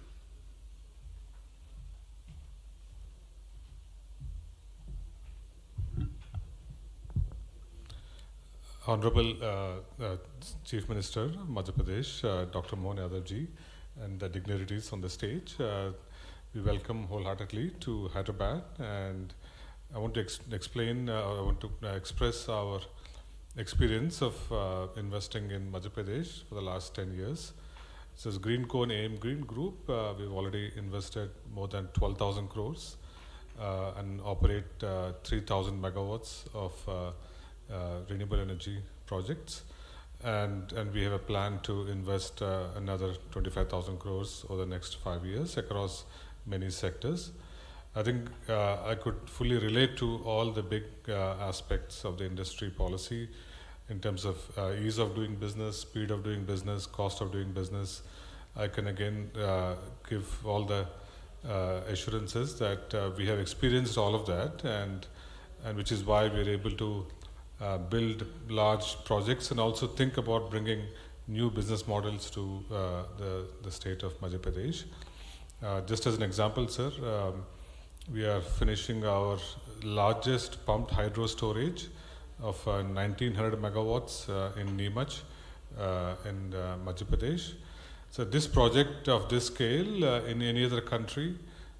Honorable Chief Minister Madhya Pradesh, Dr. Mohan Yadav ji, and the dignitaries on the stage, we welcome wholeheartedly to Hyderabad, and I want to express our experience of investing in Madhya Pradesh for the last 10 years. So as Greenco and AM Green Group, we've already invested more than 12,000 crores and operate 3,000 megawatts of renewable energy projects, and we have a plan to invest another 25,000 crores over the next 5 years across many sectors. I think I could fully relate to all the big aspects of the industry policy in terms of ease of doing business, speed of doing business, cost of doing business. I can again give all the assurances that we have experienced all of that, and which is why we are able to build large projects and also think about bringing new business models to the state of Madhya Pradesh. Just as an example, sir, we are finishing our largest pumped hydro storage of 1900 megawatts in Neemach in Madhya Pradesh. So this project of this scale in any other country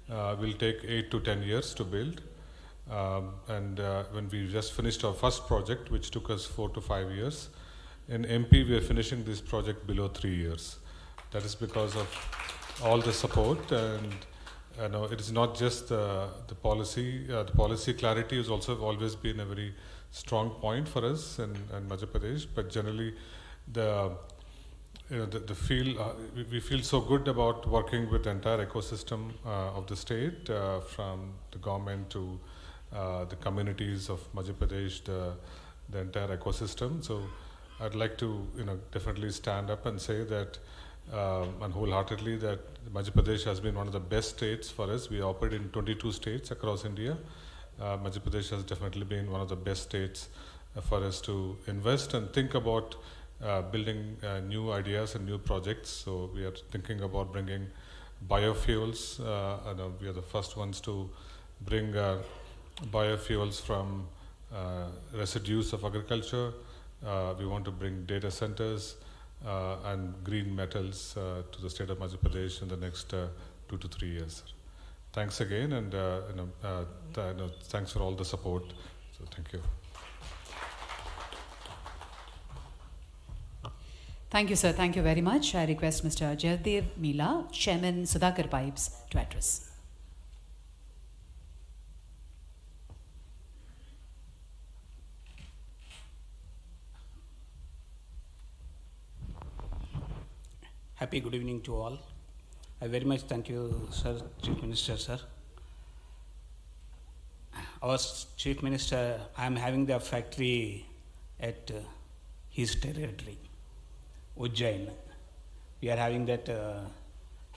will take 8 to 10 years to build. When we just finished our first project, which took us 4 to 5 years, in MP we are finishing this project below 3 years. That is because of all the support, and it is not just the policy. The policy clarity has also always been a very strong point for us in Madhya Pradesh. But generally, we feel so good about working with the entire ecosystem of the state, from the government to the communities of Madhya Pradesh, the entire ecosystem. So I'd like to definitely stand up and say that and wholeheartedly that Madhya Pradesh has been one of the best states for us. We operate in 22 states across India. Madhya Pradesh has definitely been one of the best states for us to invest and think about building new ideas and new projects. So we are thinking about bringing biofuels. We are the first ones to bring biofuels from residues of agriculture. We want to bring data centers and green metals to the state of Madhya Pradesh in the next 2 to 3 years. Thanks again, and thanks for all the support. So thank you. Thank you, sir. Thank you very much. I request Mr. Jaydev Mila, Chairman Sudhakar Pipes, to address. Happy good evening to all. I very much thank you, sir, Chief Minister, sir. Our Chief Minister, I am having the factory at his territory, Ujjain. We are having that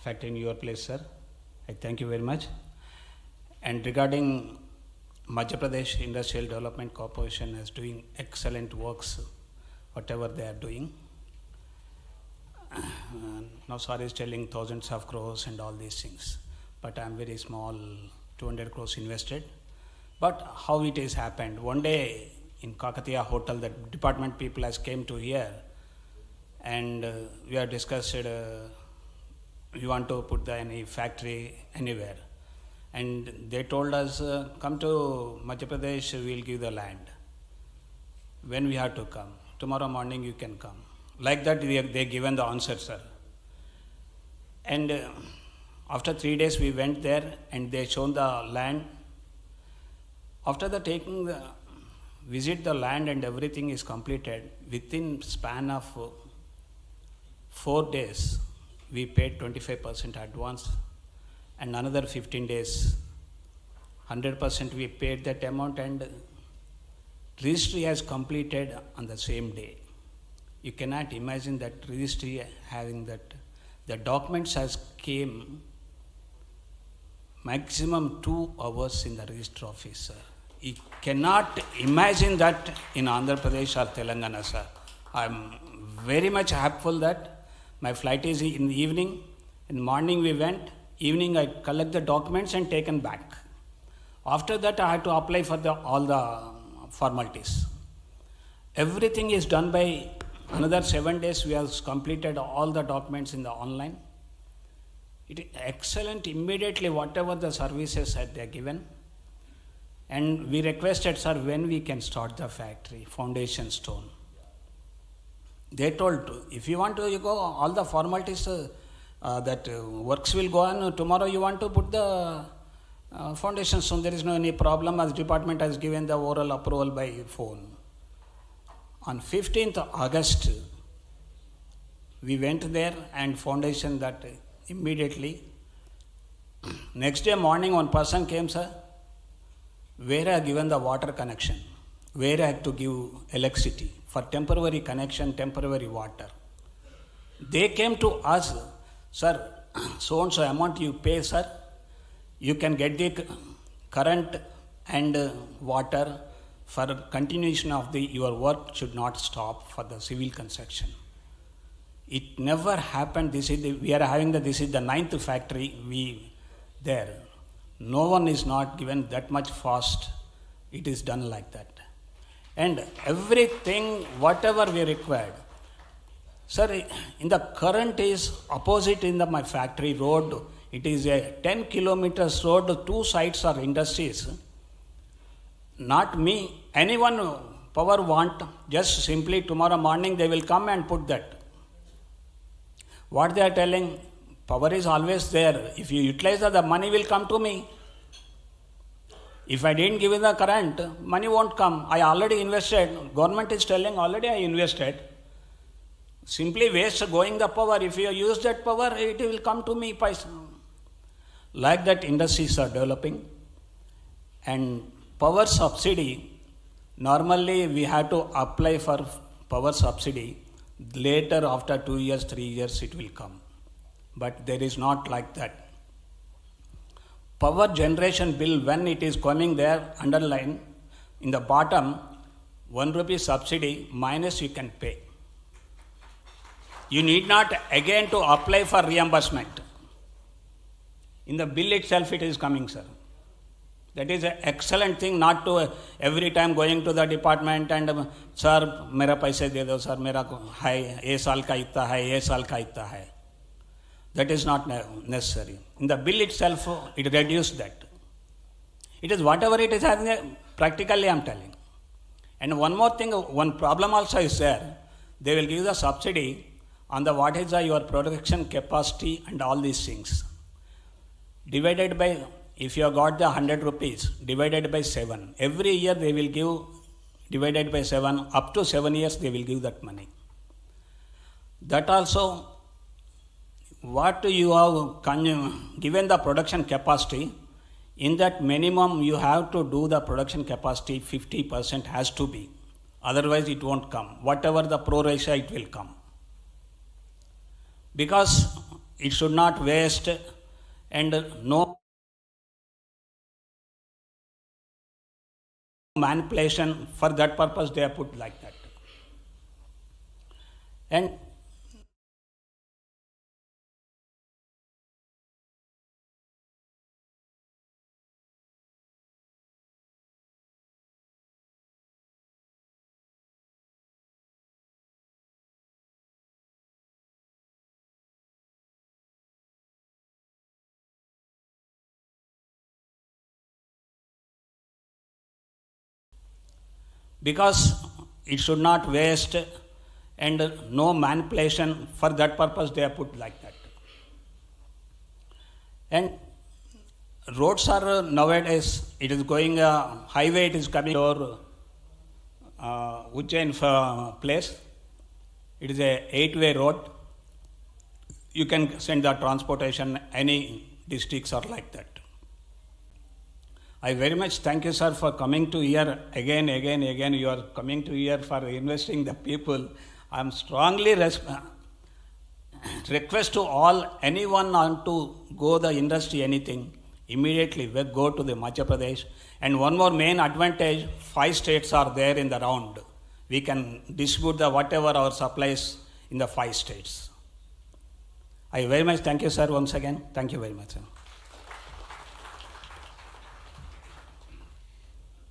factory in your place, sir. I thank you very much. And regarding Madhya Pradesh Industrial Development Corporation is doing excellent works, whatever they are doing. Now sir is telling thousands of crores and all these things, but I am very small, 200 crores invested. But how it has happened, one day in Kakatiya Hotel, the department people has came to here, and we have discussed we want to put any factory anywhere. And they told us, come to Madhya Pradesh, we will give the land. When we have to come? Tomorrow morning you can come. Like that they given the answer, sir. And after 3 days we went there and they shown the land. After the taking the visit the land and everything is completed, within span of 4 days we paid 25% advance, and another 15 days 100% we paid that amount, and registry has completed on the same day. You cannot imagine that registry having that. The documents has came maximum 2 hours in the registry office, sir. You cannot imagine that in Andhra Pradesh or Telangana, sir. I am very much happy that my flight is in the evening. In the morning we went, evening I collect the documents and taken back. After that I had to apply for all the formalities. Everything is done by another 7 days. We have completed all the documents in the online. It is excellent immediately whatever the services that they are given. And we requested, sir, when we can start the factory, foundation stone. They told, if you want to, you go, all the formalities that works will go on. Tomorrow you want to put the foundation stone, there is no any problem, as department has given the oral approval by phone. On 15th August, we went there and foundation that immediately. Next day morning, one person came, sir, where I have given the water connection, where I have to give electricity for temporary connection, temporary water. They came to us, sir, so and so amount you pay, sir, you can get the current and water for continuation of your work should not stop for the civil construction. It never happened. This is we are having this is the 9th factory there. No one is not given that much fast. It is done like that. And everything, whatever we required. Sir, in the current is opposite in my factory road. It is a 10 kilometers road, 2 sides are industries. Not me, anyone power want, just simply tomorrow morning they will come and put that. What they are telling, power is always there. If you utilize that, the money will come to me. If I didn't give you the current, money won't come. I already invested. Government is telling already I invested. Simply waste going the power. If you use that power, it will come to me. Like that industries are developing. And power subsidy, normally we have to apply for power subsidy. Later, after 2 years, 3 years, it will come. But there is not like that. Power generation bill, when it is coming there, underline, in the bottom, 1 rupee subsidy minus you can pay. You need not again to apply for reimbursement. In the bill itself it is coming, sir. That is an excellent thing, not to every time going to the department and sir, मेरा पैसे दे दो, sir, मेरा है, ये साल का इतना है, ये साल का इतना है. That is not necessary. In the bill itself, it reduced that. It is whatever it is having, practically I am telling. And one more thing, one problem also is there. They will give the subsidy on the what is your production capacity and all these things. Divided by, if you have got the 100 rupees, divided by 7. Every year they will give, divided by 7, up to 7 years they will give that money. That also what you have given the production capacity, in that minimum you have to do the production capacity 50% has to be. Otherwise it won't come. Whatever the pro ratio, it will come. Because it should not waste, and no manipulation. For that purpose they are put like that. And because it should not waste, and no manipulation. For that purpose they are put like that. And roads are nowadays, it is going highway, it is coming over Ujjain place. It is a 8-way road. You can send the transportation any districts are like that. I very much thank you, sir, for coming to here again. You are coming to here for investing the people. I am strongly request to all, anyone want to go the industry, anything, immediately we go to the Madhya Pradesh. And one more main advantage, 5 states are there in the round. We can distribute the whatever our supplies in the 5 states. I very much thank you, sir, once again. Thank you very much, sir.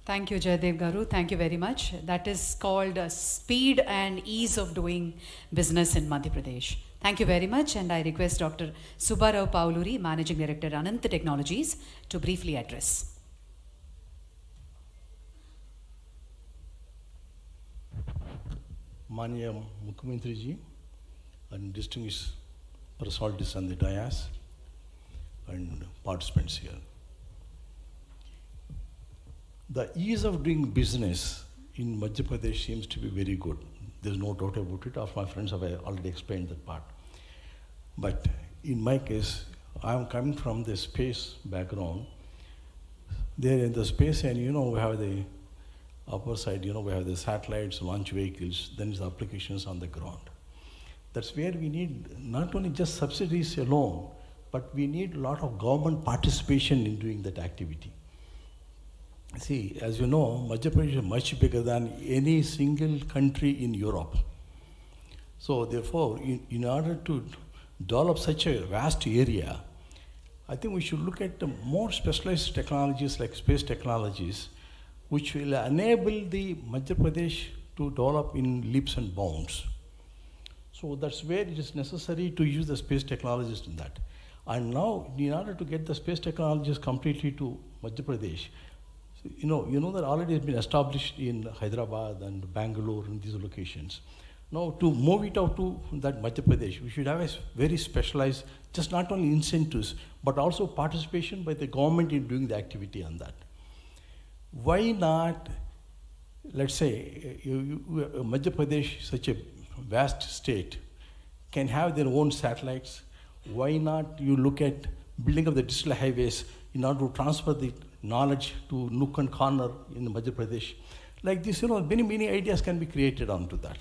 Thank you, Jaydev Garu. Thank you very much. That is called speed and ease of doing business in Madhya Pradesh. Thank you very much, and I request Dr. Subbarao Pauluri, Managing Director, Ananta Technologies, to briefly address. Manya Mukhyamantri ji and distinguished personalities on the dais and participants here. The ease of doing business in Madhya Pradesh seems to be very good. There's no doubt about it. All my friends have already explained that part. But in my case, I'm coming from the space background. There in the space, and we have the upper side, we have the satellites, launch vehicles, then the applications on the ground. That's where we need not only just subsidies alone, but we need a lot of government participation in doing that activity. See, as you know, Madhya Pradesh is much bigger than any single country in Europe. So therefore, in order to develop such a vast area, I think we should look at more specialized technologies like space technologies, which will enable the Madhya Pradesh to develop in leaps and bounds. So that's where it is necessary to use the space technologies in that. And now, in order to get the space technologies completely to Madhya Pradesh, you know that already has been established in Hyderabad and Bangalore and these locations. Now, to move it out to that Madhya Pradesh, we should have a very specialized, just not only incentives, but also participation by the government in doing the activity on that. Why not, let's say, Madhya Pradesh, such a vast state, can have their own satellites. Why not you look at building of the digital highways in order to transfer the knowledge to nook and corner in Madhya Pradesh. Like this, many ideas can be created onto that.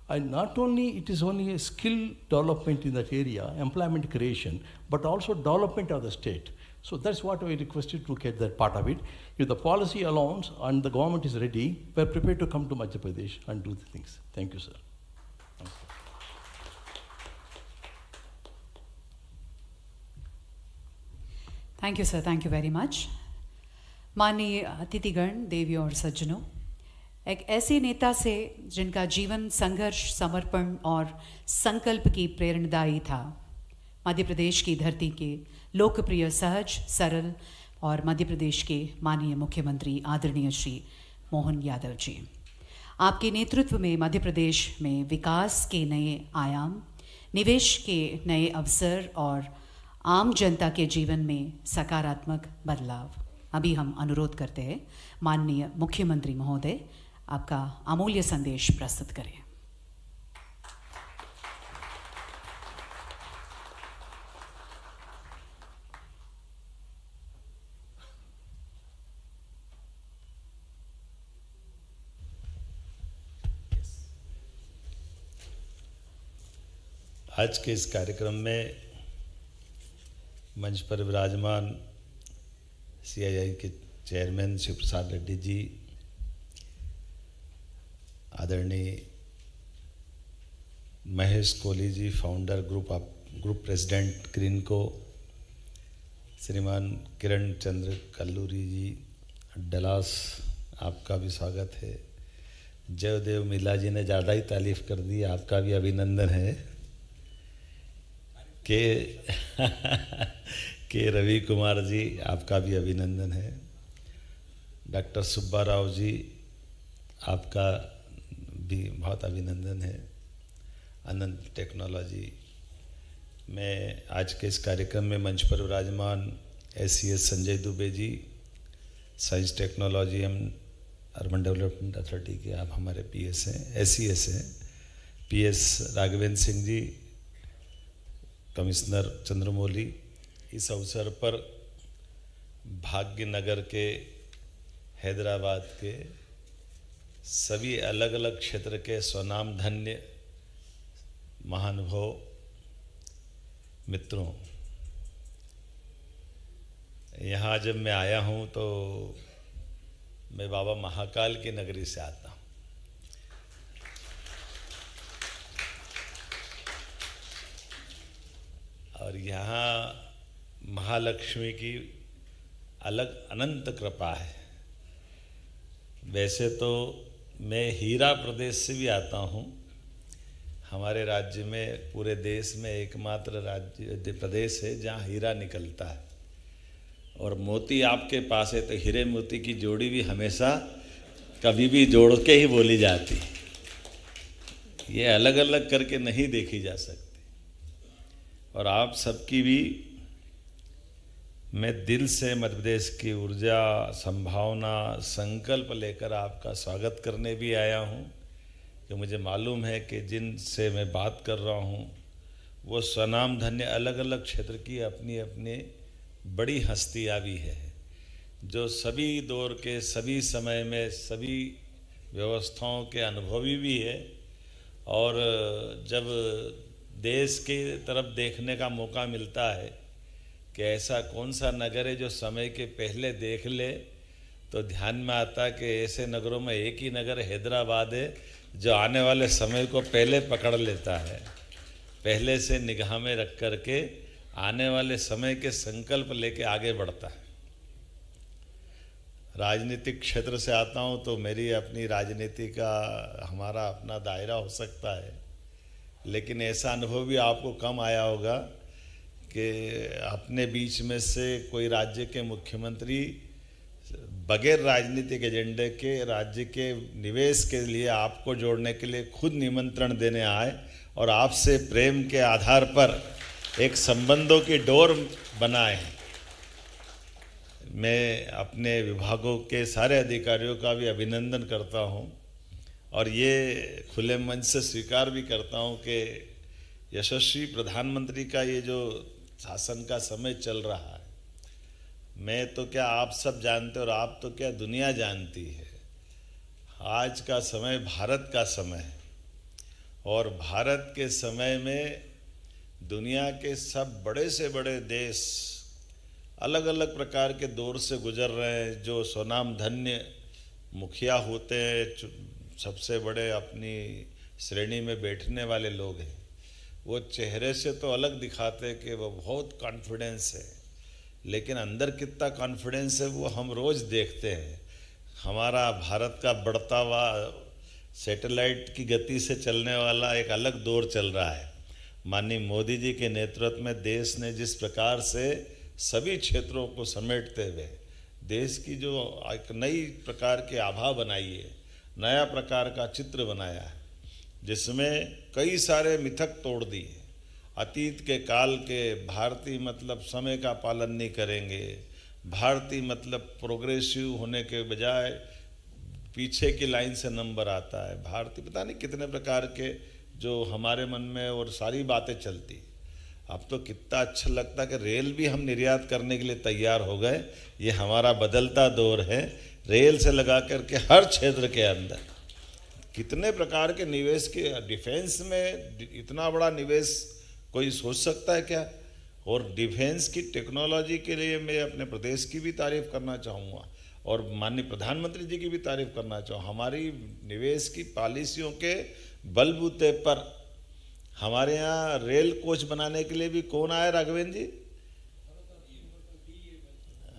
And not only it is only a skill development in that area, employment creation, but also development of the state. So that's what we requested to get that part of it. If the policy allows and the government is ready, we're prepared to come to Madhya Pradesh and do the things. Thank you, sir. Thank you. Thank you, sir. Thank you very much. माननीय अतिथिगण, देवियों और सज्जनों, एक ऐसे नेता से जिनका जीवन संघर्ष, समर्पण और संकल्प की प्रेरणादायी था, मध्य प्रदेश की धरती के लोकप्रिय, सहज, सरल और मध्य प्रदेश के माननीय मुख्यमंत्री आदरणीय श्री मोहन यादव जी। आपके नेतृत्व में मध्य प्रदेश में विकास के नए आयाम, निवेश के नए अवसर और आम जनता के जीवन में सकारात्मक बदलाव। अभी हम अनुरोध करते हैं माननीय मुख्यमंत्री महोदय आपका अमूल्य संदेश प्रस्तुत करें। आज के इस कार्यक्रम में मंच पर विराजमान CII के चेयरमैन शिव प्रसाद रेड्डी जी, आदरणीय Mahesh Kohli ji, founder group president Greenko, श्रीमान किरण चंद्र कल्लूरी जी डलास, आपका भी स्वागत है। जयदेव मिला जी ने ज़्यादा ही तारीफ कर दी, आपका भी अभिनंदन है। के रवि कुमार जी, आपका भी अभिनंदन है। डॉक्टर सुब्बा राव जी, आपका भी बहुत अभिनंदन है। अनंत टेक्नोलॉजी, मैं आज के इस कार्यक्रम में मंच पर विराजमान SCS Sanjay Dubey ji, science technology and urban development authority के आप हमारे PS हैं, SCS हैं। PS राघवेंद्र सिंह जी, कमिश्नर चंद्रमौली, इस अवसर पर भाग्यनगर के, हैदराबाद के सभी अलग अलग क्षेत्र के स्वनाम धन्य महानुभाव मित्रों, यहाँ जब मैं आया हूँ तो मैं बाबा महाकाल की नगरी से आता हूँ। और यहाँ महालक्ष्मी की अलग अनंत कृपा है। वैसे तो मैं हीरा प्रदेश से भी आता हूँ। हमारे राज्य में, पूरे देश में एकमात्र राज्य प्रदेश है जहाँ हीरा निकलता है। और मोती आपके पास है तो हीरे मोती की जोड़ी भी हमेशा कभी भी जोड़ के ही बोली जाती है। ये अलग अलग करके नहीं देखी जा सकती। और आप सबकी भी मैं दिल से मध्य प्रदेश की ऊर्जा, संभावना, संकल्प लेकर आपका स्वागत करने भी आया हूँ कि मुझे मालूम है कि जिनसे मैं बात कर रहा हूँ वो स्वनाम धन्य अलग अलग क्षेत्र की अपनी अपनी बड़ी हस्तियाँ भी है, जो सभी दौर के, सभी समय में, सभी व्यवस्थाओं के अनुभवी भी है। और जब देश की तरफ देखने का मौका मिलता है कि ऐसा कौन सा नगर है जो समय के पहले देख ले, तो ध्यान में आता कि ऐसे नगरों में एक ही नगर हैदराबाद है जो आने वाले समय को पहले पकड़ लेता है, पहले से निगाह में रख कर के आने वाले समय के संकल्प लेके आगे बढ़ता है। राजनीतिक क्षेत्र से आता हूँ तो मेरी अपनी राजनीति का हमारा अपना दायरा हो सकता है, लेकिन ऐसा अनुभव भी आपको कम आया होगा कि अपने बीच में से कोई राज्य के मुख्यमंत्री बगैर राजनीतिक एजेंडे के राज्य के निवेश के लिए आपको जोड़ने के लिए खुद निमंत्रण देने आए और आपसे प्रेम के आधार पर एक संबंधों की डोर बनाए। मैं अपने विभागों के सारे अधिकारियों का भी अभिनंदन करता हूं और ये खुले मन से स्वीकार भी करता हूं कि यशस्वी प्रधानमंत्री का ये जो शासन का समय चल रहा है, मैं तो क्या आप सब जानते और आप तो क्या दुनिया जानती है। आज का समय भारत का समय है और भारत के समय में दुनिया के सब बड़े से बड़े देश अलग अलग प्रकार के दौर से गुजर रहे हैं। जो स्वनाम धन्य मुखिया होते हैं, सबसे बड़े अपनी श्रेणी में बैठने वाले लोग हैं, वो चेहरे से तो अलग दिखाते हैं कि वो बहुत कॉन्फिडेंस है, लेकिन अंदर कितना कॉन्फिडेंस है वो हम रोज़ देखते हैं। हमारा भारत का बढ़ता हुआ सैटेलाइट की गति से चलने वाला एक अलग दौर चल रहा है। माननीय मोदी जी के नेतृत्व में देश ने जिस प्रकार से सभी क्षेत्रों को समेटते हुए देश की जो एक नई प्रकार की आभा बनाई है, नया प्रकार का चित्र बनाया है, जिसमें कई सारे मिथक तोड़ दिए। अतीत के काल के भारतीय मतलब समय का पालन नहीं करेंगे, भारतीय मतलब प्रोग्रेसिव होने के बजाय पीछे की लाइन से नंबर आता है, भारतीय पता नहीं कितने प्रकार के जो हमारे मन में और सारी बातें चलती। अब तो कितना अच्छा लगता कि रेल भी हम निर्यात करने के लिए तैयार हो गए। ये हमारा बदलता दौर है। रेल से लगा करके हर क्षेत्र के अंदर कितने प्रकार के निवेश के, डिफेंस में इतना बड़ा निवेश कोई सोच सकता है क्या? और डिफेंस की टेक्नोलॉजी के लिए मैं अपने प्रदेश की भी तारीफ करना चाहूँगा और माननीय प्रधानमंत्री जी की भी तारीफ करना चाहूँ। हमारी निवेश की पॉलिसियों के बलबूते पर हमारे यहाँ रेल कोच बनाने के लिए भी कौन आया राघवेंद्र जी,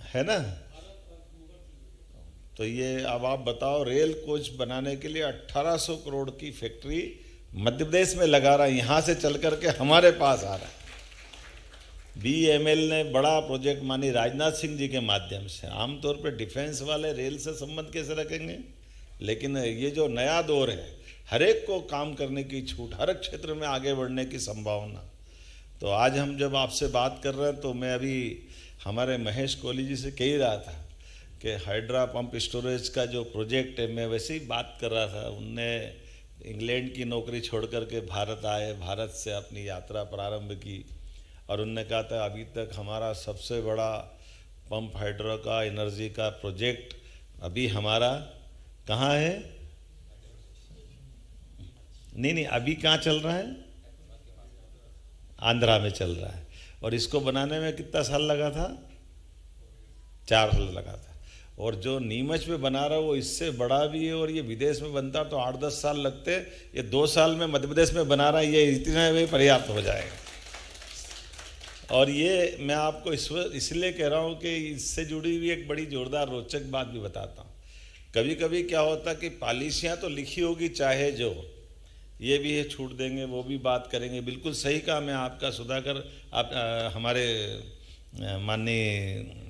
है ना? तो ये अब आप बताओ, रेल कोच बनाने के लिए 1800 करोड़ की फैक्ट्री मध्य प्रदेश में लगा रहा है, यहाँ से चल करके हमारे पास आ रहा है। BML ने बड़ा प्रोजेक्ट मानी राजनाथ सिंह जी के माध्यम से। आमतौर पर डिफेंस वाले रेल से संबंध कैसे रखेंगे, लेकिन ये जो नया दौर है, हर एक को काम करने की छूट, हर क्षेत्र में आगे बढ़ने की संभावना। तो आज हम जब आपसे बात कर रहे हैं तो मैं अभी हमारे महेश कोहली जी से कह ही रहा था कि हाइड्रा पंप स्टोरेज का जो प्रोजेक्ट है, मैं वैसे ही बात कर रहा था। उनने इंग्लैंड की नौकरी छोड़ करके भारत आए, भारत से अपनी यात्रा प्रारंभ की और उनने कहा था अभी तक हमारा सबसे बड़ा पंप हाइड्रो का एनर्जी का प्रोजेक्ट अभी हमारा कहाँ है? नहीं, अभी कहाँ चल रहा है? आंध्रा में चल रहा है। और इसको बनाने में कितना साल लगा था? 4 साल लगा था। और जो नीमच में बना रहा है वो इससे बड़ा भी है, और ये विदेश में बनता तो 8-10 साल लगते, ये 2 साल में मध्य प्रदेश में बना रहा है, ये इतना में पर्याप्त हो जाएगा। और ये मैं आपको इसलिए कह रहा हूँ कि इससे जुड़ी हुई एक बड़ी जोरदार रोचक बात भी बताता हूँ। कभी कभी क्या होता कि पॉलिसियाँ तो लिखी होगी चाहे जो, ये भी है छूट देंगे, वो भी बात करेंगे, बिल्कुल सही कहा। मैं आपका सुधाकर आप हमारे माननीय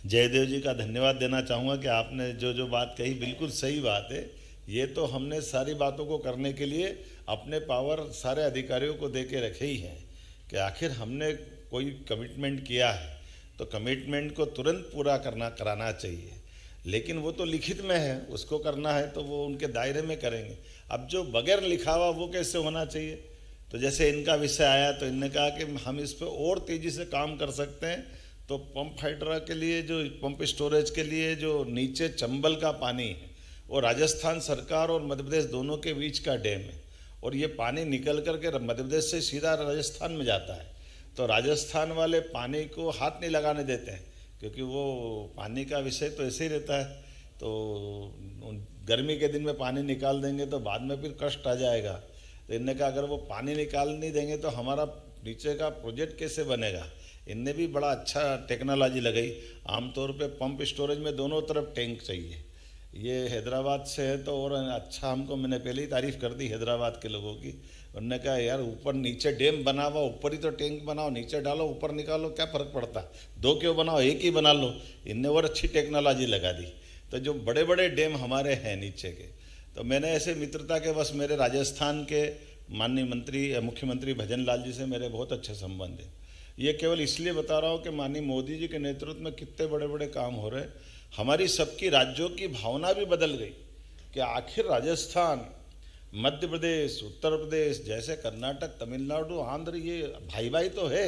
जयदेव जी का धन्यवाद देना चाहूँगा कि आपने जो बात कही बिल्कुल सही बात है। ये तो हमने सारी बातों को करने के लिए अपने पावर सारे अधिकारियों को दे के रखे ही हैं कि आखिर हमने कोई कमिटमेंट किया है तो कमिटमेंट को तुरंत पूरा कराना चाहिए। लेकिन वो तो लिखित में है, उसको करना है तो वो उनके दायरे में करेंगे। अब जो बगैर लिखा हुआ वो कैसे होना चाहिए? तो जैसे इनका विषय आया तो इनने कहा कि हम इस पर और तेज़ी से काम कर सकते हैं। तो पंप हाइड्रा के लिए, जो पंप स्टोरेज के लिए जो नीचे चंबल का पानी है, वो राजस्थान सरकार और मध्य प्रदेश दोनों के बीच का डैम है, और ये पानी निकल करके मध्य प्रदेश से सीधा राजस्थान में जाता है। तो राजस्थान वाले पानी को हाथ नहीं लगाने देते हैं, क्योंकि वो पानी का विषय तो ऐसे ही रहता है। तो गर्मी के दिन में पानी निकाल देंगे तो बाद में फिर कष्ट आ जाएगा। तो इनने कहा अगर वो पानी निकाल नहीं देंगे तो हमारा नीचे का प्रोजेक्ट कैसे बनेगा। इनने भी बड़ा अच्छा टेक्नोलॉजी लगाई। आमतौर पे पंप स्टोरेज में दोनों तरफ टैंक चाहिए। ये हैदराबाद से है तो और अच्छा, हमको मैंने पहले ही तारीफ़ कर दी हैदराबाद के लोगों की। उन्होंने कहा यार ऊपर नीचे डैम बना हुआ, ऊपर ही तो टैंक बनाओ, नीचे डालो ऊपर निकालो, क्या फ़र्क पड़ता, 2 क्यों बनाओ, एक ही बना लो। इनने और अच्छी टेक्नोलॉजी लगा दी। तो जो बड़े बड़े डैम हमारे हैं नीचे के, तो मैंने ऐसे मित्रता के बस मेरे राजस्थान के माननीय मुख्यमंत्री भजन लाल जी से मेरे बहुत अच्छे संबंध हैं। ये केवल इसलिए बता रहा हूँ कि माननीय मोदी जी के नेतृत्व में कितने बड़े बड़े काम हो रहे हैं। हमारी सबकी राज्यों की भावना भी बदल गई कि आखिर राजस्थान, मध्य प्रदेश, उत्तर प्रदेश जैसे कर्नाटक, तमिलनाडु, आंध्र, ये भाई भाई तो है।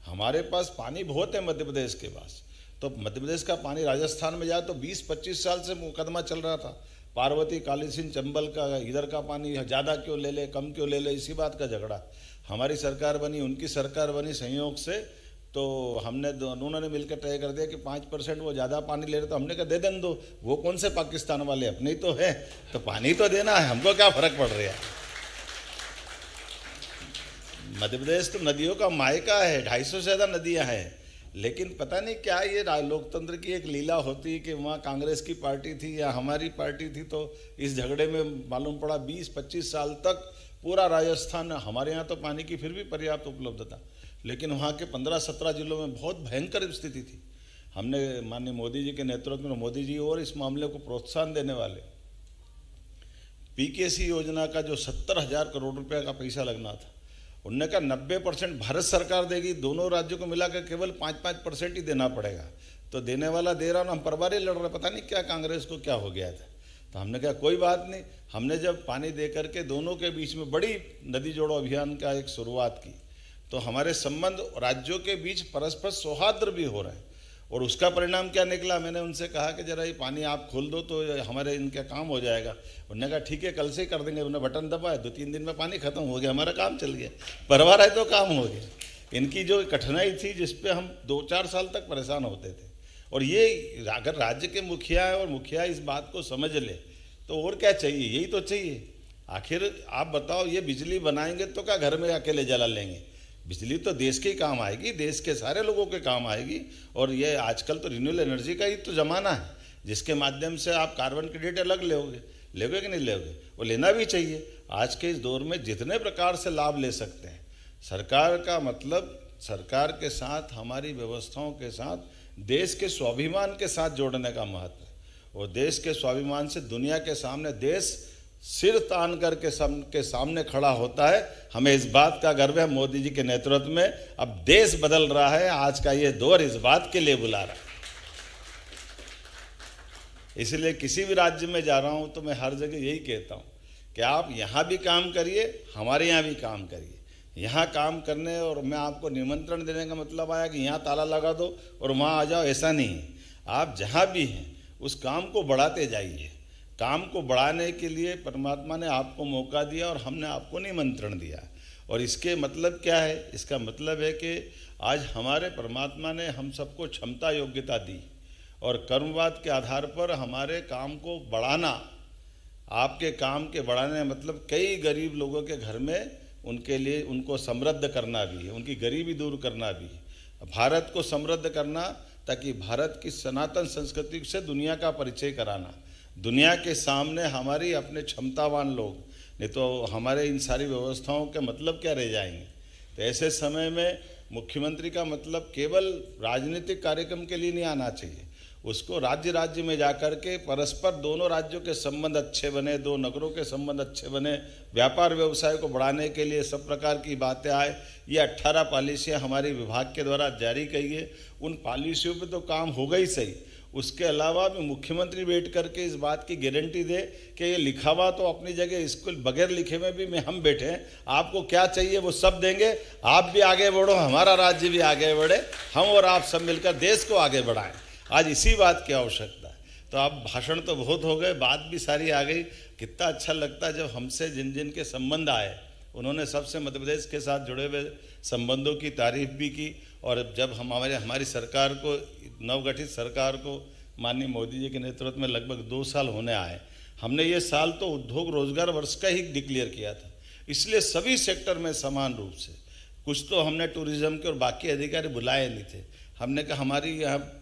हमारे पास पानी बहुत है मध्य प्रदेश के पास। तो मध्य प्रदेश का पानी राजस्थान में जाए तो 20-25 साल से मुकदमा चल रहा था। पार्वती, काली सिंह, चंबल का, इधर का पानी ज़्यादा क्यों ले ले, कम क्यों ले ले, इसी बात का झगड़ा। हमारी सरकार बनी, उनकी सरकार बनी संयोग से, तो हमने दोनों ने मिलकर तय कर दिया कि 5% वो ज़्यादा पानी ले रहे, तो हमने कहा दे दें दो, वो कौन से पाकिस्तान वाले, अपने ही तो है, तो पानी तो देना है, हमको क्या फ़र्क पड़ रहा है। मध्य प्रदेश तो नदियों का मायका है, 250 से ज़्यादा नदियाँ हैं। लेकिन पता नहीं क्या ये लोकतंत्र की एक लीला होती कि वहाँ कांग्रेस की पार्टी थी या हमारी पार्टी थी, तो इस झगड़े में मालूम पड़ा 20-25 साल तक पूरा राजस्थान, हमारे यहाँ तो पानी की फिर भी पर्याप्त उपलब्धता, लेकिन वहाँ के 15-17 जिलों में बहुत भयंकर स्थिति थी। हमने माननीय मोदी जी के नेतृत्व में, मोदी जी और इस मामले को प्रोत्साहन देने वाले, पीकेसी योजना का जो 70,000 करोड़ रुपए का पैसा लगना था, उनने कहा 90% भारत सरकार देगी, दोनों राज्यों को मिलाकर केवल 5-5% ही देना पड़ेगा। तो देने वाला दे रहा ना, हम परवारी लड़ रहे, पता नहीं क्या कांग्रेस को क्या हो गया था। तो हमने कहा कोई बात नहीं। हमने जब पानी दे करके दोनों के बीच में बड़ी नदी जोड़ो अभियान का एक शुरुआत की, तो हमारे संबंध राज्यों के बीच परस्पर सौहार्द भी हो रहे हैं। और उसका परिणाम क्या निकला, मैंने उनसे कहा कि जरा ये पानी आप खोल दो तो हमारे इनका काम हो जाएगा। उन्होंने कहा ठीक है कल से ही कर देंगे। उन्होंने बटन दबाया, 2-3 दिन में पानी खत्म हो गया, हमारा काम चल गया। परवार है तो काम हो गया। इनकी जो कठिनाई थी जिस पे हम 2-4 साल तक परेशान होते थे, और ये अगर राज्य के मुखिया है और मुखिया इस बात को समझ ले तो और क्या चाहिए, यही तो चाहिए। आखिर आप बताओ, ये बिजली बनाएंगे तो क्या घर में अकेले जला लेंगे? बिजली तो देश के ही काम आएगी, देश के सारे लोगों के काम आएगी। और ये आजकल तो रिन्यूएबल एनर्जी का ही तो ज़माना है, जिसके माध्यम से आप कार्बन क्रेडिट अलग लोगे कि नहीं लोगे? वो लेना भी चाहिए। आज के इस दौर में जितने प्रकार से लाभ ले सकते हैं, सरकार का मतलब सरकार के साथ, हमारी व्यवस्थाओं के साथ, देश के स्वाभिमान के साथ जोड़ने का महत्व है। और देश के स्वाभिमान से दुनिया के सामने देश सिर तान करके सबके सामने खड़ा होता है। हमें इस बात का गर्व है, मोदी जी के नेतृत्व में अब देश बदल रहा है। आज का ये दौर इस बात के लिए बुला रहा है। इसलिए किसी भी राज्य में जा रहा हूं तो मैं हर जगह यही कहता हूं कि आप यहां भी काम करिए, हमारे यहां भी काम करिए। यहाँ काम करने और मैं आपको निमंत्रण देने का मतलब आया कि यहाँ ताला लगा दो और वहाँ आ जाओ, ऐसा नहीं है। आप जहाँ भी हैं उस काम को बढ़ाते जाइए। काम को बढ़ाने के लिए परमात्मा ने आपको मौका दिया और हमने आपको निमंत्रण दिया। और इसके मतलब क्या है? इसका मतलब है कि आज हमारे परमात्मा ने हम सबको क्षमता योग्यता दी और कर्मवाद के आधार पर हमारे काम को बढ़ाना, आपके काम के बढ़ाने मतलब कई गरीब लोगों के घर में उनके लिए उनको समृद्ध करना भी है, उनकी गरीबी दूर करना भी है, भारत को समृद्ध करना ताकि भारत की सनातन संस्कृति से दुनिया का परिचय कराना, दुनिया के सामने हमारी अपने क्षमतावान लोग, नहीं तो हमारे इन सारी व्यवस्थाओं के मतलब क्या रह जाएंगे। तो ऐसे समय में मुख्यमंत्री का मतलब केवल राजनीतिक कार्यक्रम के लिए नहीं आना चाहिए, उसको राज्य राज्य में जाकर के परस्पर दोनों राज्यों के संबंध अच्छे बने, दो नगरों के संबंध अच्छे बने, व्यापार व्यवसाय को बढ़ाने के लिए सब प्रकार की बातें आए। ये 18 पॉलिसियाँ हमारे विभाग के द्वारा जारी की गई। उन पॉलिसियों पे तो काम होगा ही सही, उसके अलावा भी मुख्यमंत्री बैठ करके इस बात की गारंटी दे कि ये लिखा हुआ तो अपनी जगह, इसको बगैर लिखे में भी हम बैठे हैं, आपको क्या चाहिए वो सब देंगे, आप भी आगे बढ़ो, हमारा राज्य भी आगे बढ़े, हम और आप सब मिलकर देश को आगे बढ़ाएं। आज इसी बात की आवश्यकता है। तो अब भाषण तो बहुत हो गए, बात भी सारी आ गई। कितना अच्छा लगता है जब हमसे जिन जिन के संबंध आए उन्होंने सबसे मध्य प्रदेश के साथ जुड़े हुए संबंधों की तारीफ भी की। और जब हमारी सरकार को, नवगठित सरकार को माननीय मोदी जी के नेतृत्व में लगभग 2 साल होने आए, हमने ये साल तो उद्योग रोजगार वर्ष का ही डिक्लेयर किया था। इसलिए सभी सेक्टर में समान रूप से, कुछ तो हमने टूरिज्म के और बाकी अधिकारी बुलाए नहीं थे, हमने कहा हमारी यहाँ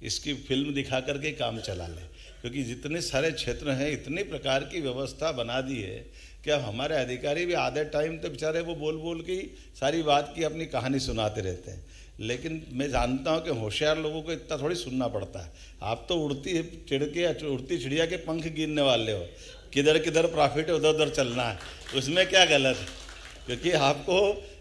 इसकी फिल्म दिखा करके काम चला लें, क्योंकि जितने सारे क्षेत्र हैं इतनी प्रकार की व्यवस्था बना दी है कि अब हमारे अधिकारी भी आधे टाइम तो बेचारे वो बोल बोल के ही सारी बात की अपनी कहानी सुनाते रहते हैं। लेकिन मैं जानता हूं कि होशियार लोगों को इतना थोड़ी सुनना पड़ता है। आप तो उड़ती चिड़िया के पंख गिनने वाले हो, किधर किधर प्रॉफिट है उधर उधर चलना है, उसमें क्या गलत है? क्योंकि आपको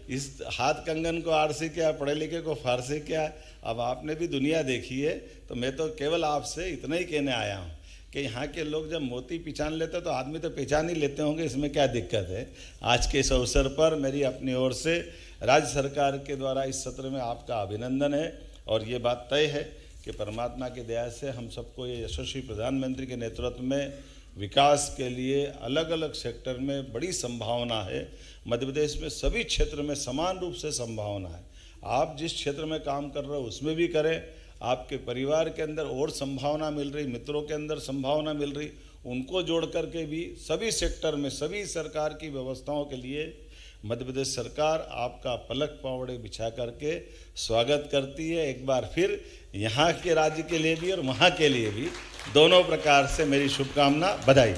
इस हाथ कंगन को आरसी क्या, पढ़े लिखे को फारसी क्या, अब आपने भी दुनिया देखी है। तो मैं तो केवल आपसे इतना ही कहने आया हूँ कि यहाँ के लोग जब मोती पहचान लेते तो आदमी तो पहचान ही लेते होंगे, इसमें क्या दिक्कत है। आज के इस अवसर पर मेरी अपनी ओर से राज्य सरकार के द्वारा इस सत्र में आपका अभिनंदन है। और ये बात तय है कि परमात्मा की दया से हम सबको ये यशस्वी प्रधानमंत्री के नेतृत्व में विकास के लिए अलग अलग सेक्टर में बड़ी संभावना है। मध्य प्रदेश में सभी क्षेत्र में समान रूप से संभावना है। आप जिस क्षेत्र में काम कर रहे हो उसमें भी करें, आपके परिवार के अंदर और संभावना मिल रही, मित्रों के अंदर संभावना मिल रही, उनको जोड़ करके भी सभी सेक्टर में सभी सरकार की व्यवस्थाओं के लिए मध्य प्रदेश सरकार आपका पलक पावड़े बिछा करके स्वागत करती है। एक बार फिर यहाँ के राज्य के लिए भी और वहाँ के लिए भी दोनों प्रकार से मेरी शुभकामना, बधाई।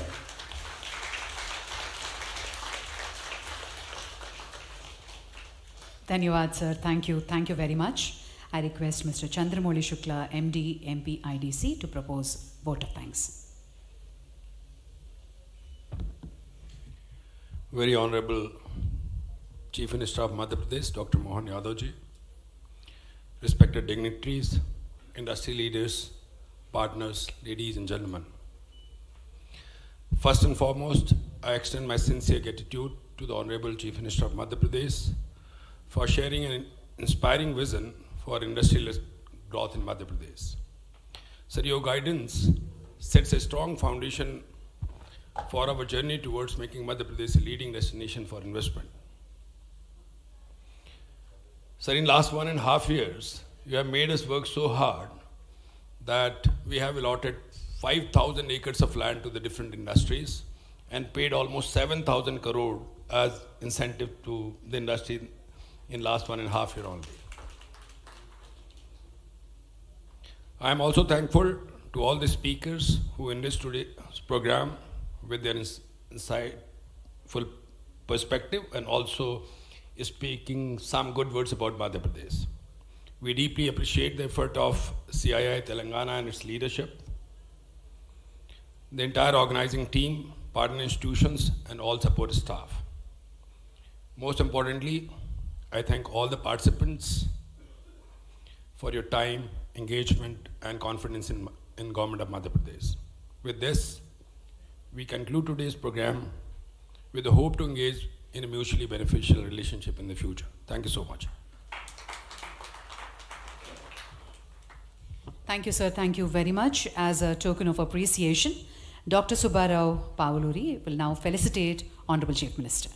धन्यवाद sir, thank you very much. I request Mr. Chandramouli Shukla, MD, MP, IDC to propose vote of thanks. Very Honorable Chief Minister of Madhya Pradesh, Dr. Mohan Yadav ji, respected dignitaries, industry leaders, partners, ladies and gentlemen. First and foremost, I extend my sincere gratitude to the Honorable Chief Minister of Madhya Pradesh for sharing an inspiring vision for industrial growth in Madhya Pradesh. Sir, your guidance sets a strong foundation for our journey towards making Madhya Pradesh a leading destination for investment. Sir, in last 1.5 years, you have made us work so hard that we have allotted 5,000 acres of land to the different industries and paid almost 7,000 crore as incentive to the industry in last 1.5 years only. I am also thankful to all the speakers who in this today's program with their insightful perspective and also speaking some good words about Madhya Pradesh. We deeply appreciate the effort of CII Telangana and its leadership, the entire organizing team, partner institutions, and all support staff. Most importantly, I thank all the participants for your time, engagement, and confidence in Government of Madhya Pradesh. With this, we conclude today's program with the hope to engage in a mutually beneficial relationship in the future. Thank you so much. Thank you, sir. Thank you very much. As a token of appreciation, Dr. Subbarao Pavuluri will now felicitate Honorable Chief Minister.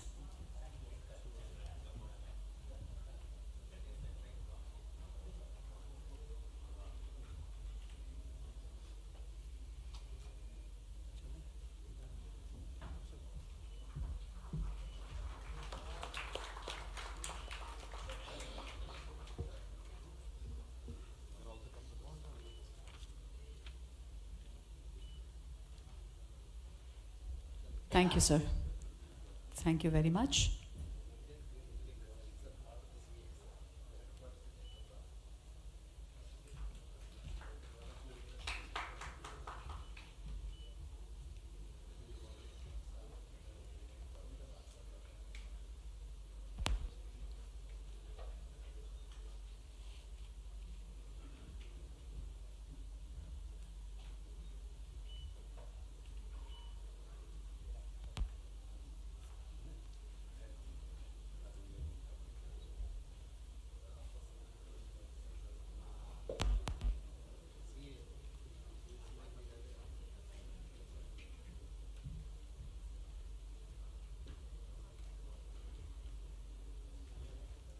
Thank you, sir. Thank you very much.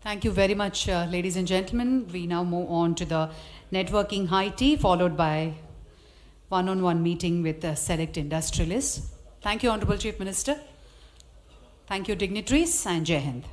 Thank you very much, ladies and gentlemen. We now move on to the networking high tea, followed by one-on-one meeting with the select industrialists. Thank you, Honorable Chief Minister. Thank you, dignitaries, and Jai Hind.